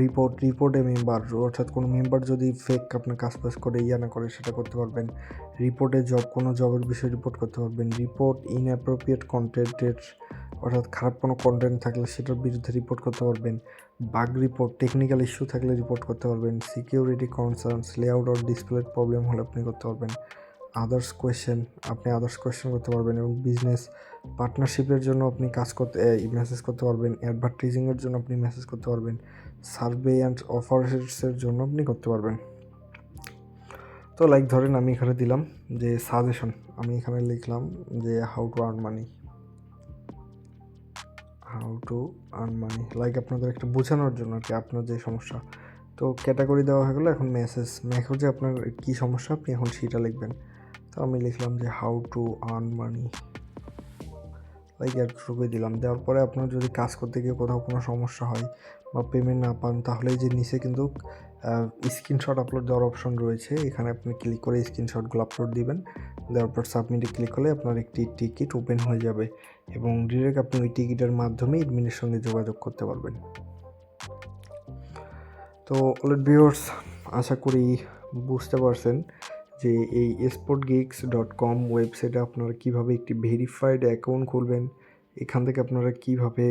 রিপোর্টে মেম্বার, অর্থাৎ কোনো মেম্বার যদি ফেক আপনার কাজ করে না করে সেটা করতে পারবেন। রিপোর্টে কোনো জবের বিষয়ে রিপোর্ট করতে পারবেন। রিপোর্ট ইনঅ্যাপ্রোপ্রিয়েট কন্টেন্টের, অর্থাৎ খারাপ কোনো কন্টেন্ট থাকলে সেটার বিরুদ্ধে রিপোর্ট করতে পারবেন। বাগ রিপোর্ট, টেকনিক্যাল ইস্যু থাকলে রিপোর্ট করতে পারবেন। সিকিউরিটি কনসার্নস, লেআউট আর ডিসপ্লের প্রবলেম হলে আপনি করতে পারবেন। আদার্স কোয়েশ্চেন করতে পারবেন, এবং বিজনেস পার্টনারশিপের জন্য আপনি মেসেজ করতে পারবেন। অ্যাডভার্টাইজিংয়ের জন্য আপনি মেসেজ করতে পারবেন। সার্ভে অ্যান্ড অফার্সের জন্য আপনি করতে পারবেন। তো লাইক ধরেন আমি এখানে দিলাম যে সাজেশন, আমি এখানে লিখলাম যে how to earn money, like আপনাদের একটা বোঝানোর জন্য আর কি, আপনার যে সমস্যা। তো ক্যাটাগরি দেওয়া হয়ে গেলো, এখন মেসেজে আপনার কী সমস্যা আপনি এখন সেটা লিখবেন। তো আমি লিখলাম যে how to earn money, like এতটুকুই দিলাম। দেওয়ার পরে আপনার যদি কাজ করতে গিয়ে কোথাও কোনো সমস্যা হয় বা পেমেন্ট না পান, তাহলে যে নিচে কিন্তু স্ক্রিনশট আপলোড দেওয়ার অপশন রয়েছে, এখানে আপনি ক্লিক করে স্ক্রিনশটগুলো আপলোড দিবেন। দেওয়ার পর সাবমিটে ক্লিক করলে আপনার একটি টিকিট ওপেন হয়ে যাবে, এবং ডিরেক্ট আপনি ওই টিকিটের মাধ্যমে অ্যাডমিনের সঙ্গে যোগাযোগ করতে পারবেন। তো অলরেডি ভিউয়ার্স, আশা করি বুঝতে পারছেন যে এই sportgeeks.com ওয়েবসাইটে আপনারা কীভাবে একটি ভেরিফাইড অ্যাকাউন্ট খুলবেন, এখান থেকে আপনারা কীভাবে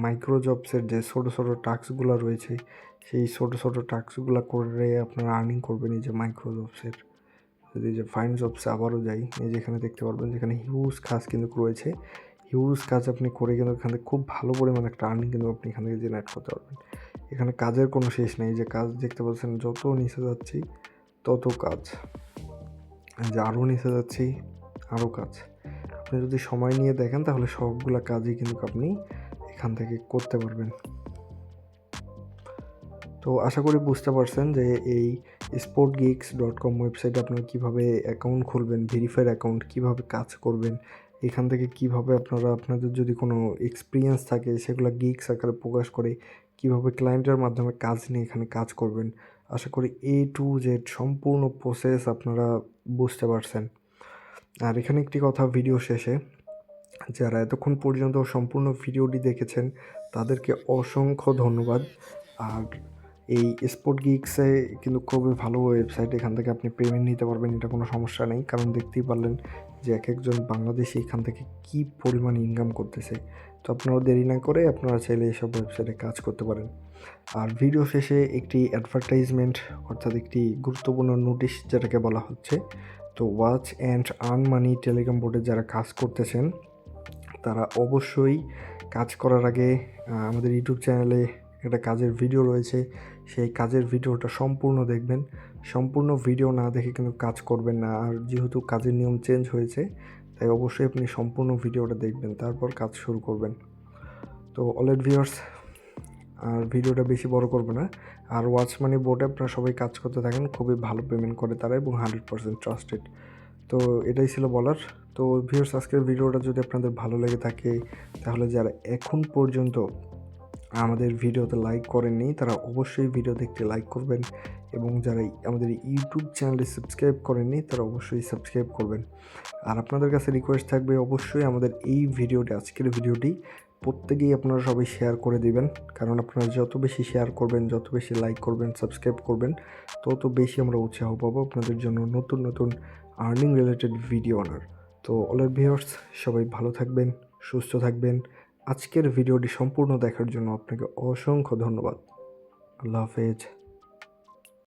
মাইক্রোজবসের যে ছোটো ছোটো টাস্কগুলো রয়েছে সেই ছোটো ছোটো টাস্কগুলো করে আপনারা আর্নিং করবেন। এই যে মাইক্রোজবসের যদি যে ফাইন্ড জবসে আবারও যাই, এই যে এখানে দেখতে পারবেন যেখানে হিউজ কাজ কিন্তু রয়েছে। হিউজ কাজ আপনি করে কিন্তু এখান থেকে খুব ভালো পরিমাণে একটা আর্নিং কিন্তু আপনি এখান থেকে জেনারেট করতে পারবেন। এখানে কাজের কোনো শেষ নেই। যে কাজ দেখতে পাচ্ছেন যত নিচে যাচ্ছি তত কাজ, যে আরও নিচে যাচ্ছি আরও কাজ। আপনি যদি সময় নিয়ে দেখেন তাহলে সবগুলা কাজই কিন্তু আপনি এখান থেকে করতে পারবেন। তো আশা করি বুঝতে পারছেন যে এই sportgeeks.com ওয়েবসাইটে আপনারা কীভাবে অ্যাকাউন্ট খুলবেন, ভেরিফাইড অ্যাকাউন্ট কীভাবে কাজ করবেন, এখান থেকে কীভাবে আপনারা আপনাদের যদি কোনো এক্সপিরিয়েন্স থাকে সেগুলো গিগস আকারে প্রকাশ করে কীভাবে ক্লায়েন্টের মাধ্যমে কাজ নিয়ে এখানে কাজ করবেন। আশা করি A to Z সম্পূর্ণ প্রসেস আপনারা বুঝতে পারছেন। আর এখানে একটি কথা ভিডিও শেষে, যারা এতক্ষণ পর্যন্ত সম্পূর্ণ ভিডিওটি দেখেছেন তাদেরকে অসংখ্য ধন্যবাদ। আর এই sportgeeks-এ কিন্তু খুবই ভালো ওয়েবসাইট, এখান থেকে আপনি পেমেন্ট নিতে পারবেন, এটা কোনো সমস্যা নেই। কারণ দেখতেই পারলেন যে এক একজন বাংলাদেশি এখান থেকে কী পরিমাণ ইনকাম করতেছে। তো আপনারা দেরি না করে আপনারা চাইলে এসব ওয়েবসাইটে কাজ করতে পারেন। আর ভিডিও শেষে একটি অ্যাডভার্টাইজমেন্ট অর্থাৎ একটি গুরুত্বপূর্ণ নোটিশ যেটাকে বলা হচ্ছে। তো watch and earn money Telegram বোর্ডে যারা কাজ করতেছেন তারা অবশ্যই কাজ করার আগে আমাদের ইউটিউব চ্যানেলে একটা কাজের ভিডিও রয়েছে, সেই কাজের ভিডিওটা সম্পূর্ণ দেখবেন। সম্পূর্ণ ভিডিও না দেখে কিন্তু কাজ করবেন না। আর যেহেতু কাজের নিয়ম চেঞ্জ হয়েছে তাই অবশ্যই আপনি সম্পূর্ণ ভিডিওটা দেখবেন, তারপর কাজ শুরু করবেন। তো অলরেডি ভিউয়ার্স, আর ভিডিওটা বেশি বড় করবে না। আর ওয়াচ মানি বোর্ডে আপনারা সবাই কাজ করতে থাকেন, খুবই ভালো পেমেন্ট করে তারা এবং 100% ট্রাস্টেড। তো এটাই ছিল বলার। তো ভিউয়ার্স, আজকের ভিডিওটা যদি আপনাদের ভালো লেগে থাকে তাহলে যারা এখন পর্যন্ত আমাদের ভিডিওতে লাইক করেননি তারা অবশ্যই ভিডিও দেখতে লাইক করবেন, এবং যারা আমাদের ইউটিউব চ্যানেলে সাবস্ক্রাইব করেননি তারা অবশ্যই সাবস্ক্রাইব করবেন। আর আপনাদের কাছে রিকোয়েস্ট থাকবে অবশ্যই আমাদের এই ভিডিওটি, আজকের ভিডিওটি প্রত্যেকেই আপনারা সবাই শেয়ার করে দিবেন। কারণ আপনারা যত বেশি শেয়ার করবেন, যত বেশি লাইক করবেন, সাবস্ক্রাইব করবেন, তত বেশি আমরা উৎসাহ পাবো আপনাদের জন্য নতুন নতুন আর্নিং রিলেটেড ভিডিও আনার। তো অলরেডি ভিউয়ার্স, সবাই ভালো থাকবেন, সুস্থ থাকবেন। আজকের ভিডিওটি সম্পূর্ণ দেখার জন্য আপনাকে অসংখ্য ধন্যবাদ। আল্লাহ হাফেজ।